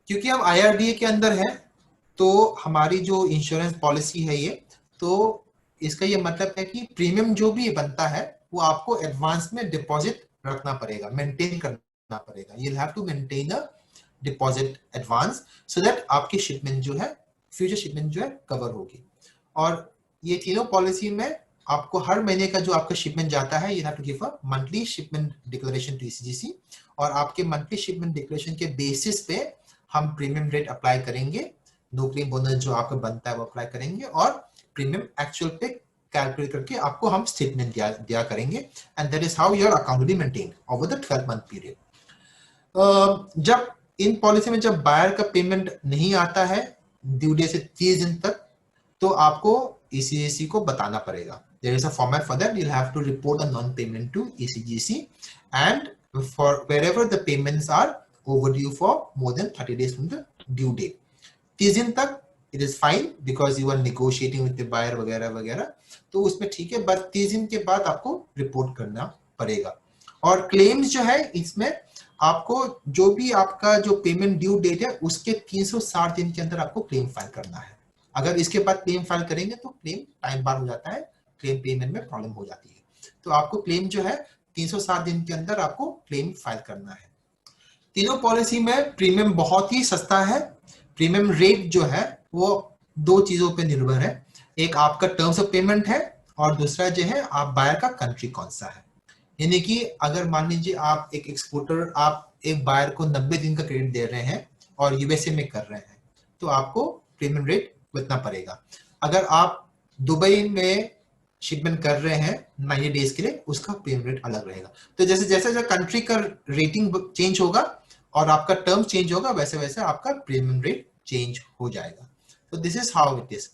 क्योंकि हम IRDA के अंदर है तो हमारी जो इंश्योरेंस पॉलिसी है ये, तो इसका ये मतलब है कि प्रीमियम जो भी बनता है वो आपको एडवांस में डिपॉजिट रखना पड़ेगा, मेंटेन करना पड़ेगा। You have to maintain a deposit advance so that आपकी शिपमेंट जो है, फ्यूचर शिपमेंट जो है कवर होगी। और ये तीनों पॉलिसी में आपको हर महीने का जो आपका शिपमेंट जाता है, you have to give a monthly shipment declaration to ECGC, और आपके मंथली शिपमेंट डिक्लेरेशन के बेसिस पे हम प्रीमियम रेट अप्लाई करेंगे, नो क्लेम बोनस जो आपका बनता है वो अप्लाई करेंगे, और प्रीमियम एक्चुअल पे कैलकुलेट करके आपको हम स्टेटमेंट दिया करेंगे, and that is how your account will be maintained over the 12 month period. जब इन पॉलिसी में जब बायर का पेमेंट नहीं आता है ड्यू डेट से 30 दिन तक, तो आपको ECGC को बताना पड़ेगा। There is a format for that. You'll have to report a non-payment to ECGC, and for wherever the payments are overdue for more than 30 days from the due date. 30 दिन तक it is fine because you are negotiating with the buyer वगैरह वगैरह, तो उसमें ठीक है, बस 30 दिन के बाद आपको रिपोर्ट करना पड़ेगा। और क्लेम्स जो है इसमें आपको जो भी आपका जो पेमेंट ड्यू डेट है उसके 360 दिन के अंदर आपको क्लेम फाइल करना है। अगर इसके बाद क्लेम फाइल करेंगे तो क्लेम टाइम बार हो जाता है, क्लेम पेमेंट में प्रॉब्लम हो जाती है। तो आपको क्लेम जो है 360 दिन के अंदर आपको क्लेम फाइल करना है। तीनों पॉलिसी में प्रीमियम बहुत ही सस्ता है। प्रीमियम रेट जो है वो दो चीजों पे निर्भर है, एक आपका टर्म्स ऑफ पेमेंट है और दूसरा जो है आप बायर का कंट्री कौन सा है। यानी कि अगर मान लीजिए आप एक एक्सपोर्टर, आप एक बायर को 90 दिन का क्रेडिट दे रहे हैं और USA में कर रहे हैं, तो आपको प्रीमियम रेट उतना पड़ेगा। अगर आप दुबई में शिपमेंट कर रहे हैं 90 डेज के लिए, उसका प्रीमियम रेट अलग रहेगा। तो जैसे जैसे कंट्री का रेटिंग चेंज होगा और आपका टर्म चेंज होगा, वैसे वैसे आपका प्रीमियम रेट चेंज हो जाएगा। तो this is how it is.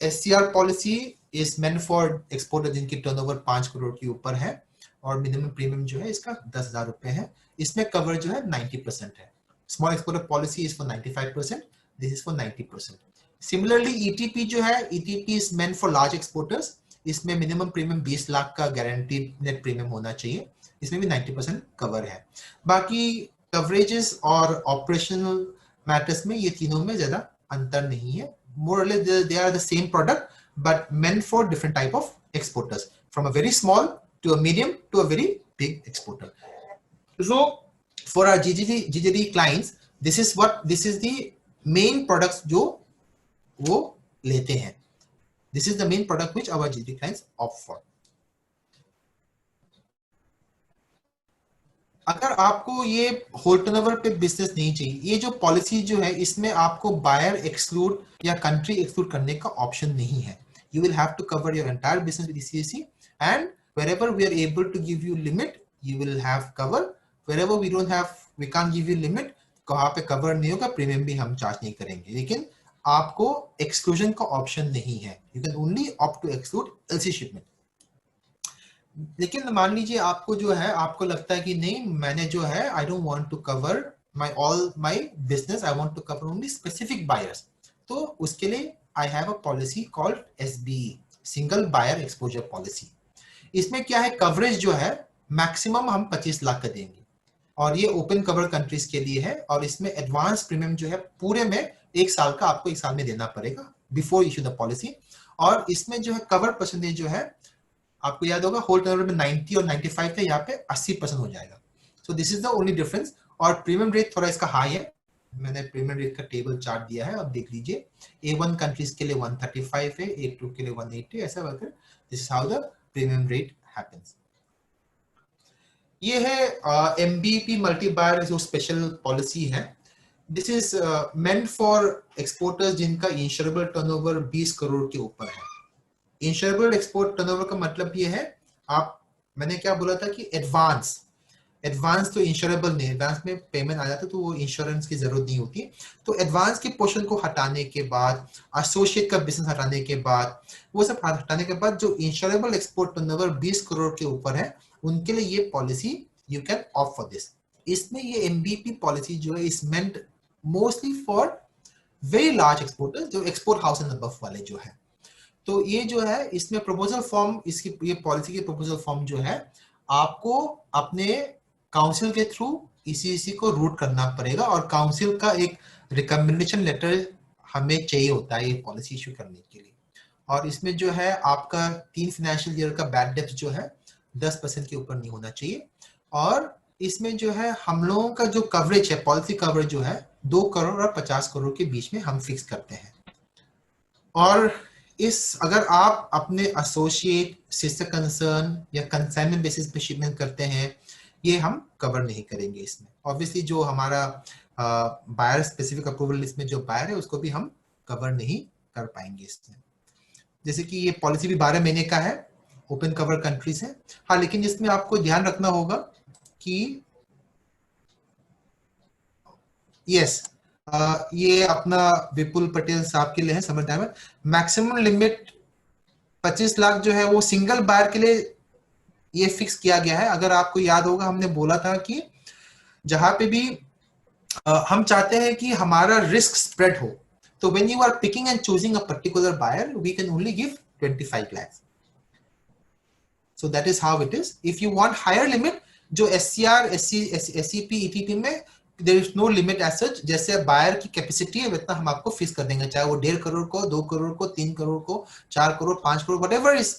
SCR policy is meant for exporter जिनकी टर्नओवर 5 करोड़ के ऊपर है, और मिनिमम प्रीमियम जो है इसका 10,000 रुपए है। इसमें कवर जो है 90% है। Small exporter policy is for 95%, this is for 90%। Similarly ETP जो है, ETP is meant for large exporters. इसमें मिनिमम प्रीमियम 20 लाख का गारंटीड नेट प्रीमियम होना चाहिए। इसमें भी 90% कवर है। बाकी कवरेजेस और ऑपरेशनल मैटर्स में ये तीनों में ज्यादा अंतर नहीं है। More or less they are the same product but meant for different type of exporters, from a very small to a medium to a very big exporter. So for our GGD clients, this is the main products जो वो लेते हैं। This is the main product which our GGD clients opt for. अगर आपको ये whole turnover पे business नहीं चाहिए, ये जो पॉलिसी जो है इसमें आपको बायर एक्सक्लूड या कंट्री एक्सक्लूड करने का ऑप्शन नहीं है। You will have to cover your entire business with ECGC, and wherever we are able to give you limit you will have cover, wherever we can't give you limit, कहाँ पे cover नहीं होगा, premium भी हम charge नहीं करेंगे, लेकिन आपको एक्सक्लूजन का ऑप्शन नहीं है। You can only opt to exclude LC shipment. लेकिन मान लीजिए आपको जो है, आपको लगता है कि नहीं, मैंने जो है I don't want to cover all my business, I want to cover only specific buyers, तो उसके लिए I have a policy called SBE, single buyer exposure policy. इसमें क्या है, कवरेज जो है मैक्सिमम हम 25 लाख का देंगे, और ये ओपन कवर कंट्रीज के लिए है, और इसमें एडवांस प्रीमियम जो है पूरे में 1 साल का आपको 1 साल में देना पड़ेगा बिफोर इशू द पॉलिसी। और इसमें जो है कवर परसेंटेज जो है, आपको याद होगा होल टर्नओवर में 90 और 95 थे, यहाँ पे 80% हो जाएगा। So this is the only difference. और प्रीमियम रेट थोड़ा इसका हाई है, मैंने प्रीमियम रेट का टेबल चार्ट दिया है, अब देख लीजिए। A1 कंट्रीज के लिए 135 है, A2 के लिए 180, ऐसा worker. This is how the premium rate happens. ये है MBP मल्टी बायर जो स्पेशल पॉलिसी है। This is meant for exporters जिनका इंश्योरेबल टर्नओवर 20 करोड़ के ऊपर है। इंश्योरेबल एक्सपोर्ट टर्नओवर का मतलब ये है, मैंने क्या बोला था कि एडवांस तो इंश्योरेबल नहीं, एडवांस में पेमेंट आ जाता तो वो इंश्योरेंस की जरूरत नहीं होती। तो एडवांस के पोर्शन को हटाने के बाद, एसोसिएट का बिजनेस हटाने के बाद, वो सब हटाने के बाद जो इंश्योरेबल एक्सपोर्ट टर्नओवर 20 करोड़ के ऊपर है, उनके लिए ये policy you can opt for this. इसमें ये एमबीपी पॉलिसी जो है is meant mostly for very large exporters, जो एक्सपोर्ट हाउस एंड अबव वाले जो है। तो ये जो है इसमें प्रपोजल फॉर्म, इसकी ये पॉलिसी की प्रपोजल फॉर्म जो है आपको अपने काउंसिल के थ्रू इसी को रूट करना पड़ेगा, और काउंसिल का एक रिकमेंडेशन लेटर हमें चाहिए होता है ये पॉलिसी इशू करने के लिए। और इसमें जो है आपका 3 फाइनेंशियल ईयर का बैड डेब्ट जो है 10% के ऊपर नहीं होना चाहिए। और इसमें जो है हम लोगों का जो कवरेज है, पॉलिसी कवरेज जो है 2 करोड़ और 50 करोड़ के बीच में हम फिक्स करते हैं। और अगर आप अपने एसोसिएट, सिस्टर कंसर्न या कंसाइनमेंट बेसिस पे शिपमेंट करते हैं, ये हम कवर नहीं करेंगे इसमें। ऑब्वियसली जो हमारा बायर स्पेसिफिक अप्रूवल लिस्ट में जो बायर है उसको भी हम कवर नहीं कर पाएंगे इसमें। जैसे कि ये पॉलिसी भी 12 महीने का है, ओपन कवर कंट्रीज है। हाँ, लेकिन इसमें आपको ध्यान रखना होगा कि यस, ये अपना विपुल पटेल साहब के लिए है, summer diamond. Maximum limit 25 lakh जो है वो सिंगल बायर के लिए ये फिक्स किया गया है। अगर आपको याद होगा हमने बोला था कि जहां पे भी हम चाहते हैं कि हमारा रिस्क स्प्रेड हो, तो when you are picking and choosing a particular buyer we can only give 25 lakh. So that is how it is. If you want higher limit, जो एससीआर, एससीपी, ईटीपी में there is no limit as such. जैसे buyer की capacity है उतना हम आपको fix कर देंगे, चाहे वो 1.5 करोड़ को, 2 करोड़ को, 3 करोड़ को, 4 crore, 5 crore, whatever is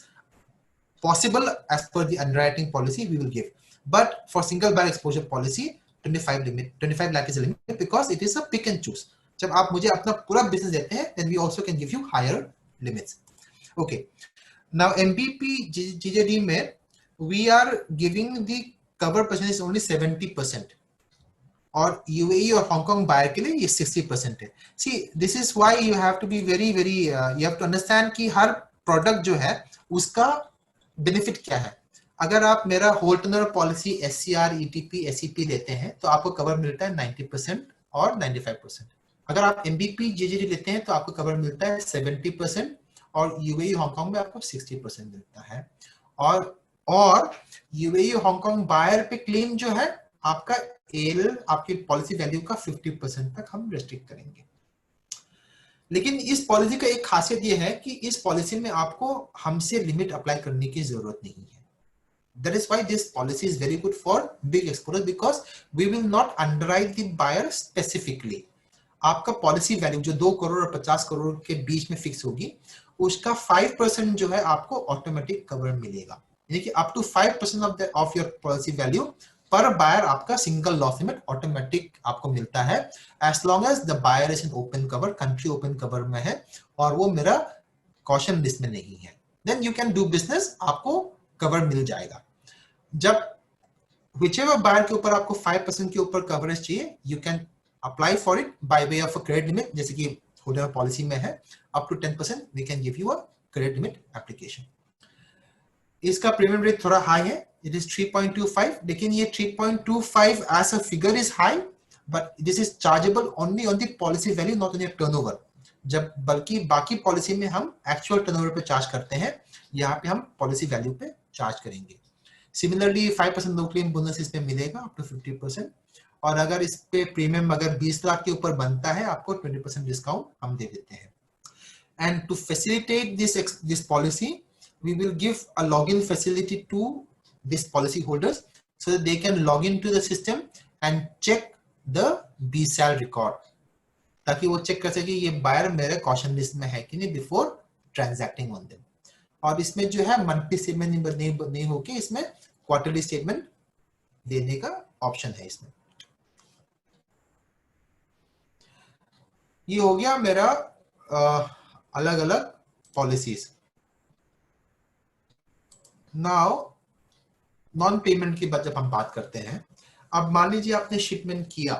possible as per the underwriting policy we will give. But for single buyer exposure policy 25 lakh is a limit because it is a pick and choose. जब आप मुझे अपना पूरा बिजनेस देते हैं then we also can give you higher limits. Okay, now MBP GJD में we are giving the cover percentage only 70%, और UAE और हांगकांग बायर के लिए ये 60% है। See, this is why you have to be very you have to understand कि हर product जो है उसका बेनिफिट क्या है। अगर आप मेरा whole turnover policy SCR, ETP, SEP लेते हैं तो आपको कवर मिलता है 90% और 95%। अगर आप एमबीपी जीजीडी लेते हैं तो आपको कवर मिलता है 70%, और यूएई हांगकांग में आपको 60% मिलता है। और यूएई हांगकांग बायर पे क्लेम जो है आपका एल, आपकी पॉलिसी वैल्यू का 50% तक हम रेस्ट्रिक्ट करेंगे। लेकिन इस पॉलिसी का एक खासियत यह है कि इस पॉलिसी में आपको हमसे लिमिट अप्लाई करने की जरूरत नहीं है। That is why this policy is very good for big exporters because we will not underwrite the buyer specifically. आपका पॉलिसी वैल्यू जो 2 करोड़ और 50 करोड़ के बीच में फिक्स होगी, उसका 5% जो है आपको ऑटोमेटिक कवर मिलेगा। यानी कि up to 5% of your policy value पर बायर आपका सिंगल लॉस लिमिट ऑटोमेटिक आपको मिलता है, as long as the buyer is in open cover, country open cover में है और वो मेरा कॉशन लिस्ट में नहीं है, then you can do business, आपको कवर मिल जाएगा। जब whichever buyer के ऊपर आपको 5% के ऊपर कवरेज चाहिए, you can apply for it by way of a credit limit, जैसे कि होल्डर पॉलिसी में है up to 10% we can give you a credit limit application. इसका प्रीमियम रेट थोड़ा हाई है, it is 3.25, लेकिन ये 3.25 as a figure is high, but this is chargeable only on the policy value, not on your turnover. जब बल्कि बाकी policy में हम एक्चुअल टर्नओवर पे चार्ज करते हैं, यहाँ पे हम पॉलिसी वैल्यू पे चार्ज करेंगे। सिमिलरली 5% नो क्लेम बोनस इसमें मिलेगा अप टू 50%, और अगर इस पे प्रीमियम अगर 20 लाख के ऊपर बनता है आपको 20% डिस्काउंट हम दे देते हैं। And to facilitate this policy we will give a login facility to this policy holders so that they can log into the system and check the BSAL record, ताकि वो चेक कर सके ये बायर मेरे कॉशन लिस्ट में है कि नहीं बिफोर ट्रांजैक्टिंग ऑन देम। और इसमें जो है मंथली स्टेटमेंट नहीं होके इसमें क्वार्टरली स्टेटमेंट देने का ऑप्शन है इसमें। ये हो गया मेरा अलग अलग पॉलिसीज। नाउ नॉन पेमेंट की जब हम बात करते हैं, अब मान लीजिए आपने शिपमेंट किया,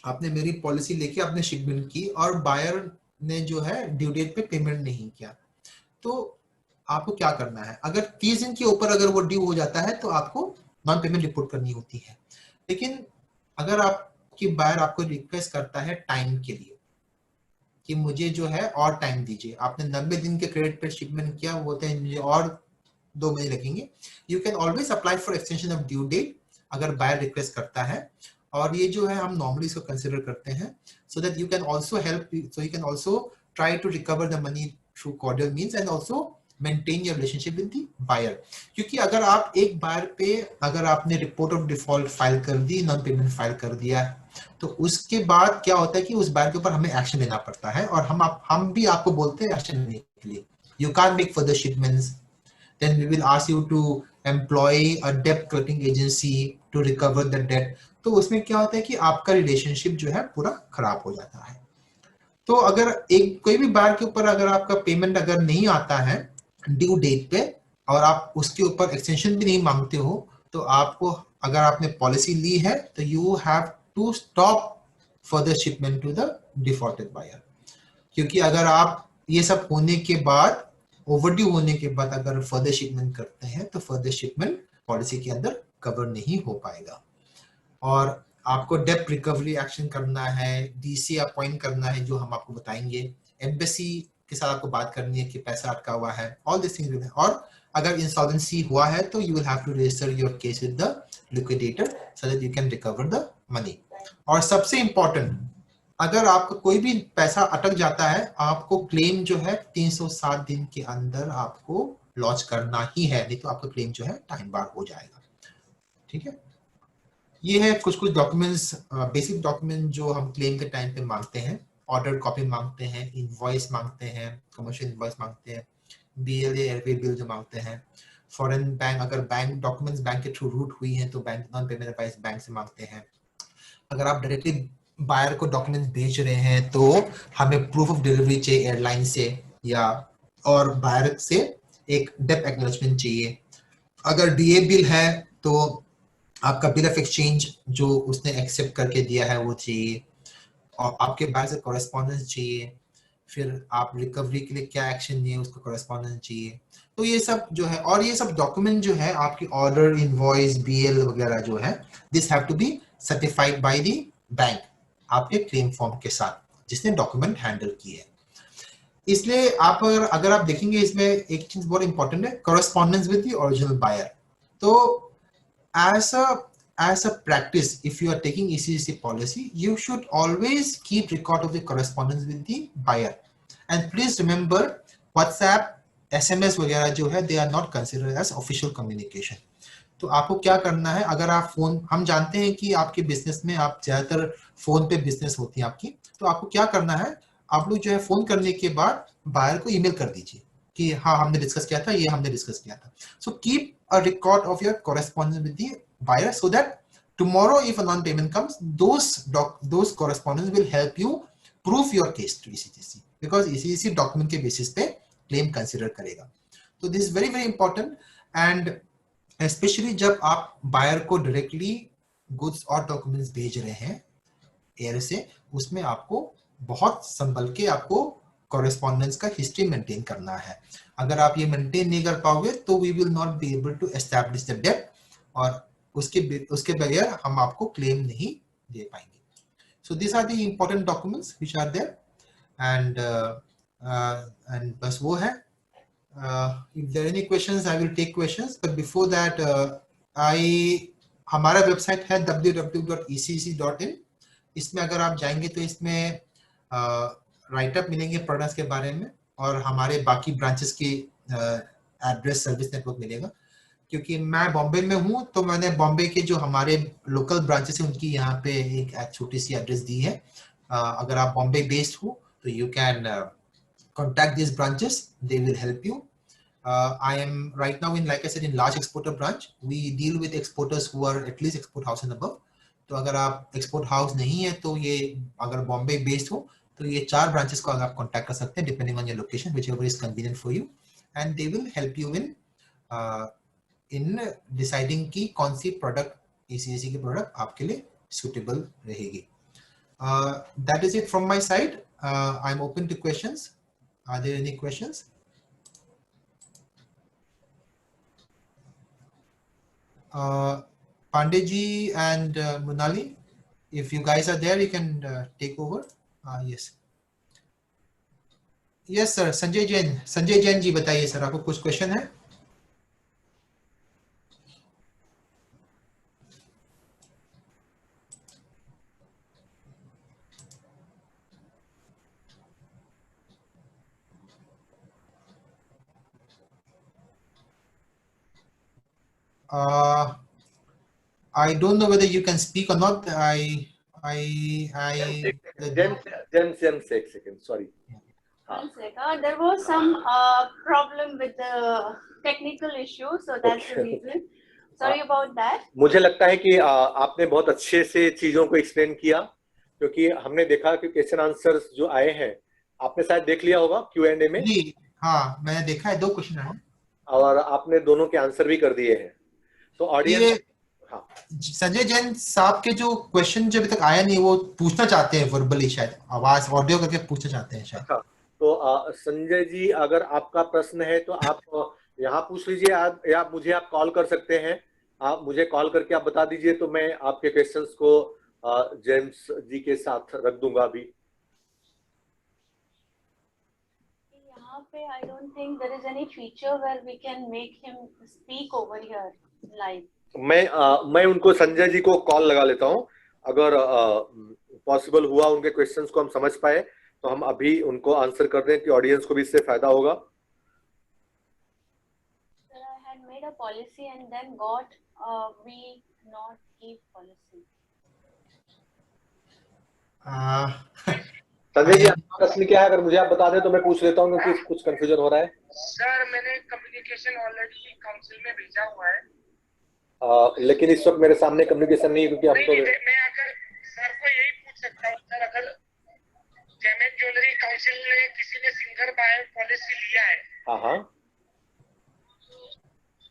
आपने मेरी पॉलिसी लेके आपने शिपमेंट की और बायर ने जो है ड्यू डेट पे पेमेंट नहीं किया, तो आपको क्या करना है, अगर 30 दिन के ऊपर अगर वो ड्यू हो जाता है तो आपको नॉन पेमेंट रिपोर्ट करनी होती है। लेकिन अगर आपकी बायर आपको रिक्वेस्ट करता है टाइम के लिए कि मुझे जो है और टाइम दीजिए, आपने 90 दिन के क्रेडिट पे शिपमेंट किया, वो होते हैं मुझे और 2 महीने लगेंगे, you can always apply for extension of due date अगर बायर रिक्वेस्ट करता है। और ये जो है हम नॉर्मली इसको कंसिडर करते हैं, so that you can also help, so you can also try to recover the money through cordial means and also maintain your relationship with the buyer. क्योंकि अगर आप एक बायर पे अगर आपने रिपोर्ट ऑफ डिफॉल्ट फाइल कर दी, non payment file कर दिया, तो उसके बाद क्या होता है कि उस बायर के ऊपर हमें एक्शन लेना पड़ता है, और हम भी आपको बोलते हैं एक्शन लेने के लिए। You can make further shipments, then we will ask you to employ a debt collecting agency to recover the debt। तो उसमें क्या होता है कि आपका रिलेशनशिप जो है पूरा खराब हो जाता है। तो अगर एक कोई भी बार के ऊपर अगर आपका पेमेंट अगर नहीं आता है ड्यू डेट पे और आप उसके ऊपर एक्सटेंशन भी नहीं मांगते हो, तो आपको, अगर आपने पॉलिसी ली है तो you have to stop further shipment to the defaulted buyer. क्योंकि अगर आप ये सब होने के बाद, ओवरड्यू होने के बाद अगर फर्दर शिपमेंट करते हैं तो फर्दर शिपमेंट पॉलिसी के अंदर कवर नहीं हो पाएगा। और आपको डेप्ट रिकवरी एक्शन करना है, डीसी अपॉइंट करना है जो हम आपको बताएंगे, एम्बेसी के साथ आपको बात करनी है कि पैसा अटका हुआ है, ऑल दिस थिंग्स। और अगर इंसॉल्वेंसी हुआ है तो you will have to register your case with the liquidator so that you can recover the money. और सबसे इंपॉर्टेंट, अगर आपका कोई भी पैसा अटक जाता है, आपको क्लेम जो है 307 दिन के अंदर आपको लॉन्च करना ही है, नहीं तो आपका क्लेम जो है टाइम बार हो जाएगा। ठीक है, ये है कुछ डॉक्यूमेंट्स, बेसिक डॉक्यूमेंट जो हम क्लेम के टाइम पे मांगते हैं। ऑर्डर कॉपी मांगते हैं, इनवॉइस मांगते हैं, कमर्शियल इनवॉइस मांगते हैं, बीएल या एलवी बिल जो मांगते हैं, फॉरेन बैंक, अगर बैंक डॉक्यूमेंट्स बैंक के थ्रू रूट हुई है तो bank non payment advice bank से मांगते हैं। अगर आप डायरेक्टली बायर को डॉक्यूमेंट्स भेज रहे हैं तो हमें प्रूफ ऑफ डिलीवरी चाहिए एयरलाइन से, या और बायर से एक डेप्ट एक्नॉलेजमेंट चाहिए। अगर डीए बिल है तो आपका बिल ऑफ एक्सचेंज जो उसने एक्सेप्ट करके दिया है वो चाहिए, और आपके बायर से कॉरेस्पॉन्डेंस चाहिए। फिर आप रिकवरी के लिए क्या एक्शन लिए उसका कॉरेस्पॉन्डेंस चाहिए। तो ये सब जो है, और ये सब डॉक्यूमेंट जो है आपकी ऑर्डर, इनवॉइस, बीएल वगैरह जो है, this have to be certified by the bank आपके क्लेम फॉर्म के साथ जिसने डॉक्यूमेंट हैंडल किए। इसलिए आप अगर आप देखेंगे इसमें एक चीज बहुत इंपॉर्टेंट है, correspondence with the original buyer. तो as a practice, if you are taking ECGC policy, you should always keep record of the correspondence with the buyer. And please remember, WhatsApp, SMS वगैरह जो है, they are not considered as official communication. तो आपको क्या करना है, अगर आप फोन, हम जानते हैं कि आपके बिजनेस में आप ज्यादातर फोन पे बिजनेस होती है आपकी, तो आपको क्या करना है, आप लोग जो है फोन करने के बाद बायर को ईमेल कर दीजिए कि हाँ हमने डिस्कस किया था, ये हमने डिस्कस किया था। So keep a record of your correspondence with the buyer so that tomorrow if a non-payment comes, those correspondence will help you prove your case to ECGC, because ECGC document के basis पे claim consider करेगा। तो this is very very important, and especially जब आप buyer को directly goods और documents भेज रहे हैं एयर से, उसमें आपको बहुत संभल के आपको correspondence का history maintain करना है। अगर आप ये maintain नहीं कर पाओगे तो we will not be able to establish the debt, और उसके बगैर हम आपको क्लेम नहीं दे पाएंगे। So this are the important documents which are there, and बस वो है। If there any questions I will take questions, but before that हमारा वेबसाइट है www.ecc.in। इसमें अगर आप जाएंगे तो इसमें राइटअप मिलेंगे प्रोडक्ट्स के बारे में, और हमारे बाकी ब्रांचेस की एड्रेस सर्विस नेटवर्क मिलेगा। क्योंकि मैं बॉम्बे में हूँ तो मैंने बॉम्बे के जो हमारे लोकल ब्रांचेस हैं उनकी यहाँ पे एक छोटी सी एड्रेस दी है। अगर आप बॉम्बे बेस्ड हो तो you can contact this branches, they will help you. I am right now in, like I said, in large exporter branch. We deal with exporters who are at least export house and above. तो अगर आप export house नहीं है तो ये, अगर Bombay based हो तो ये 4 ब्रांचेस को अगर आप कॉन्टैक्ट कर सकते हैं depending on your location, whichever is convenient for you, and they will help you in deciding की कौन सी प्रोडक्ट ECGC की प्रोडक्ट आपके लिए सुटेबल रहेगी। That is it from my side. I am open to questions. Are there any questions? Pandey ji and Munali, if you guys are there, you can take over. Yes. Yes sir, Sanjay Jain ji बताइए sir, आपको कुछ question है? I don't know whether you can speak or not. James, एक second, sorry. One second. There was some problem with the technical issue, so that's the reason. Sorry about that. मुझे लगता है कि आपने बहुत अच्छे से चीजों को एक्सप्लेन किया, क्योंकि हमने देखा कि क्वेश्चन आंसर्स जो आए हैं आपने शायद देख लिया होगा Q&A में। जी हाँ, मैंने देखा है, 2 क्वेश्चन आए हैं और आपने दोनों के आंसर भी कर दिए हैं, तो ऑडियंस। हाँ, संजय जैन साहब के जो क्वेश्चन जो अभी तक आया नहीं, वो पूछना चाहते हैं वर्बली, शायद आवाज ऑडियो करके पूछना चाहते हैं शायद। अच्छा, तो संजय जी, अगर आपका प्रश्न है तो आप यहाँ पूछ लीजिए, या मुझे आप कॉल कर सकते हैं। आप मुझे कॉल करके आप बता दीजिए, तो मैं आपके क्वेश्चंस को जेम्स जी के साथ रख दूंगा अभी। यहाँ पे I don't think there is any feature where we can make him speak over here live. मैं उनको, संजय जी को कॉल लगा लेता हूँ। अगर पॉसिबल हुआ उनके क्वेश्चंस को हम समझ पाए तो हम अभी उनको आंसर कर दें कि ऑडियंस को भी इससे फायदा होगा। Sir, I had made a policy and then got we not give policy. Sanjay ji, आपका प्रश्न क्या है? अगर मुझे आप बता दें तो मैं पूछ लेता हूँ, क्योंकि कुछ कंफ्यूजन हो रहा है। सर, मैंने कम्युनिकेशन ऑलरेडी काउंसिल में भेजा हुआ है, लेकिन इस वक्त मेरे सामने कम्युनिकेशन नहीं है, क्योंकि हम तो मैं अगर सर को यही पूछ सकता हूँ सर, अगर जेमेन ज्वेलरी काउंसिल ने किसी ने सिंगर बायर पॉलिसी लिया है, हाँ,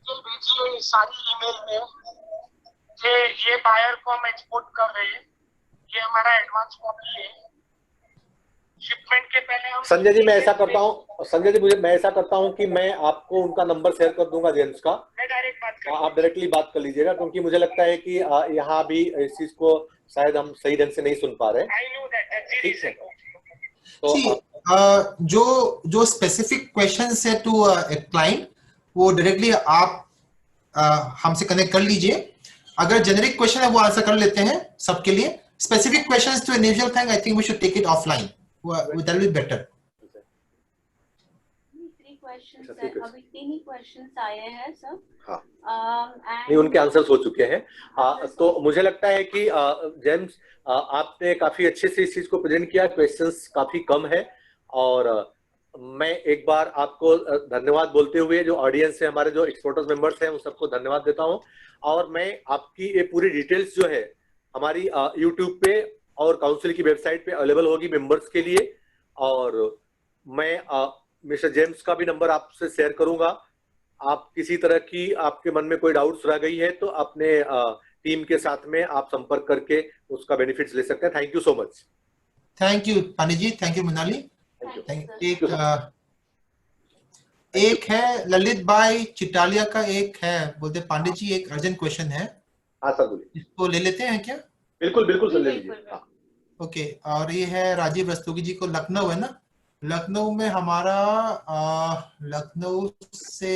तो भेजिए सारी ईमेल में कि ये बायर को हम एक्सपोर्ट कर रहे हैं, ये हमारा एडवांस कॉपी है, शिपमेंट के पहले हम। संजय जी, मैं ऐसा करता हूँ, मैं ऐसा करता हूँ कि मैं आपको उनका नंबर शेयर कर दूंगा जेम्स का, मैं डायरेक्ट बात कर, आप डायरेक्टली बात कर लीजिएगा, क्योंकि मुझे लगता है कि यहाँ भी इस चीज को शायद हम सही ढंग से नहीं सुन पा रहे। ठीक है, तो जो स्पेसिफिक क्वेश्चंस है टू ए क्लाइंट, वो डायरेक्टली आप हमसे कनेक्ट कर लीजिए। अगर जेनेरिक क्वेश्चन है वो आंसर कर लेते हैं सबके लिए। Specific questions to individual thing, I think we should take it offline, that will be better. 3 questions है, अभी 3 ही questions आए हैं सर। हाँ, नहीं, उनके आंसर्स हो चुके हैं। तो मुझे लगता है कि जेम्स, आपने काफी अच्छे से इस चीज को प्रेजेंट किया। क्वेश्चंस काफी कम है, और मैं एक बार आपको धन्यवाद बोलते हुए, जो ऑडियंस है, हमारे जो एक्सपोर्टर्स मेंबर्स हैं, उन सबको धन्यवाद देता हूं। और मैं आपकी ये पूरी डिटेल्स जो है हमारी यूट्यूब पे और काउंसिल की वेबसाइट पे अवेलेबल होगी मेंबर्स के लिए। और मैं मिस्टर जेम्स का भी नंबर आपसे शेयर करूंगा। आप किसी तरह की आपके मन में कोई डाउट्स रह गई है तो अपने टीम के साथ में आप संपर्क करके उसका बेनिफिट्स ले सकते हैं। Thank you so much. Thank you Pandey ji, thank you Manali. एक है ललित भाई चिटालिया का, एक है बोलते पांडे जी, एक अर्जेंट क्वेश्चन है। हाँ सर, बोलिए। इसको ले लेते हैं क्या? बिल्कुल बिल्कुल सर, ले लीजिए। ओके, और ये है राजीव रस्तोगी जी को, लखनऊ है ना? लखनऊ में हमारा लखनऊ से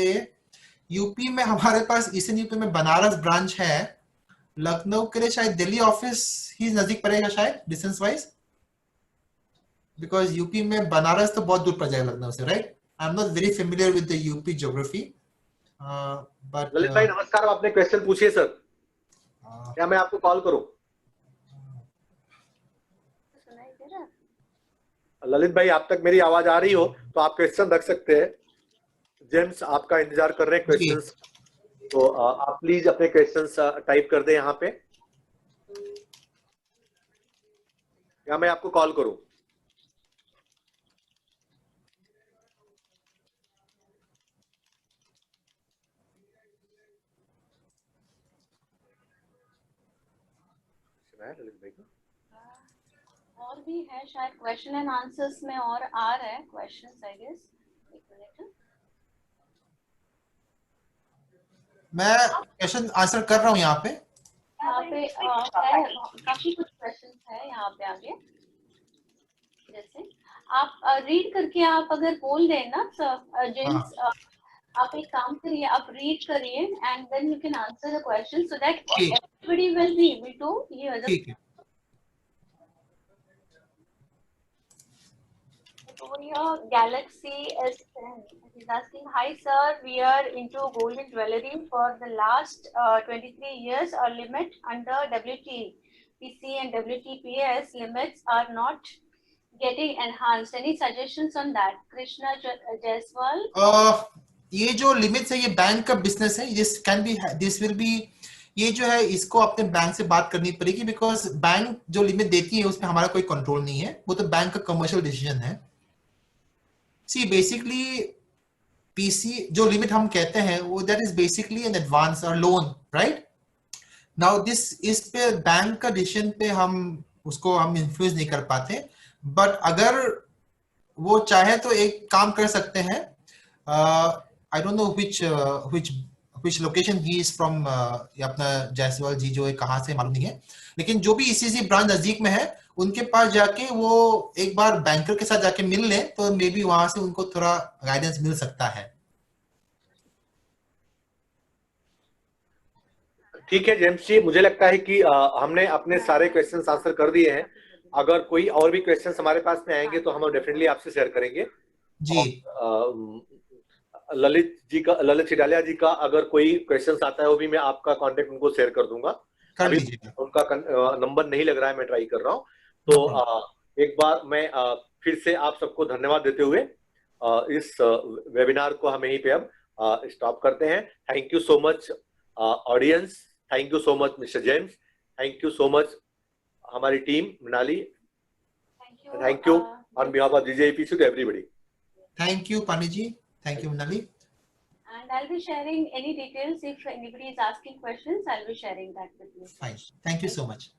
यूपी में हमारे पास ईस्टर्न यूपी में बनारस ब्रांच है। लखनऊ के लिए शायद दिल्ली ऑफिस ही नजदीक पड़ेगा शायद, डिस्टेंस वाइज, बिकॉज यूपी में बनारस तो बहुत दूर पड़ जाएगा लखनऊ से, right? I am not very familiar with the UP geography, but Lalit भाई नमस्कार, आप अपने क्वेश्चन पूछिए सर। क्या मैं आपको कॉल करूं? ललित भाई, आप तक मेरी आवाज आ रही हो तो आप क्वेश्चन रख सकते हैं। जेम्स आपका इंतजार कर रहे हैं क्वेश्चंस, तो आप प्लीज अपने क्वेश्चंस टाइप कर दें यहाँ पे, या मैं आपको कॉल करूं? ललित भाई का और भी है शायद क्वेश्चन एंड आंसर्स में, और आ रहा है क्वेश्चंस आई गेस। एक मिनट। मैं क्वेश्चन आंसर कर रहा हूँ यहाँ पे। यहाँ पे है, काफी कुछ क्वेश्चन है यहाँ पे आगे। जैसे आप रीड करके आप अगर बोल दें ना जेम्स, आप एक काम करिए, आप रीड करिए and then you can answer the question so that everybody will be able to hear the. ठीक है। So here Galaxy S10 is asking, hi sir, we are into gold and jewelry for the last 23 years. Our limit under WTPC and WTPS limits are not getting enhanced. Any suggestions on that? Krishna Jaiswal. ये जो limits है ये bank का business है, this will B, ये जो है इसको अपने बैंक से बात करनी पड़ेगी, बिकॉज बैंक जो लिमिट देती है उसमें हमारा कोई कंट्रोल नहीं है, वो तो बैंक का कमर्शियल डिसीजन है। सी बेसिकली पीसी जो लिमिट हम कहते हैं वो that is basically an advance और लोन, राइट? नाउ दिस इस पे बैंक का डिसीजन पे हम इन्फ्लुएंस नहीं कर पाते, बट अगर वो चाहे तो एक काम कर सकते हैं। I don't know which location he is from, अपना जायसवाल जी जो है कहाँ से मालूम नहीं है, लेकिन जो भी ईसीसी ब्रांच नजदीक में है उनके पास जाके वो एक बार बैंकर के साथ जाके मिल लें तो मे बी वहां से उनको थोड़ा गाइडेंस मिल सकता है। ठीक है जेम्स जी, मुझे लगता है कि हमने अपने सारे क्वेश्चंस आंसर कर दिए हैं। अगर कोई और भी क्वेश्चंस हमारे पास में आएंगे तो हम डेफिनेटली आपसे शेयर करेंगे जी। ललित चिडालिया जी का अगर कोई क्वेश्चंस आता है वो भी मैं आपका कांटेक्ट उनको शेयर कर दूंगा। कर लीजिए। उनका नंबर नहीं लग रहा है, मैं ट्राई कर रहा हूँ। तो एक बार मैं फिर से आप सबको धन्यवाद देते हुए इस वेबिनार को हम यहीं पे अब स्टॉप करते हैं। Thank you so much audience, thank you so much mister James, thank you so much हमारी team Mrinali, thank you on behalf of DJIPC to everybody. Thank you Pani ji, thank you Mrinali. And I'll be sharing any details if anybody is asking questions. I'll be sharing that with you. Fine, thank you so much.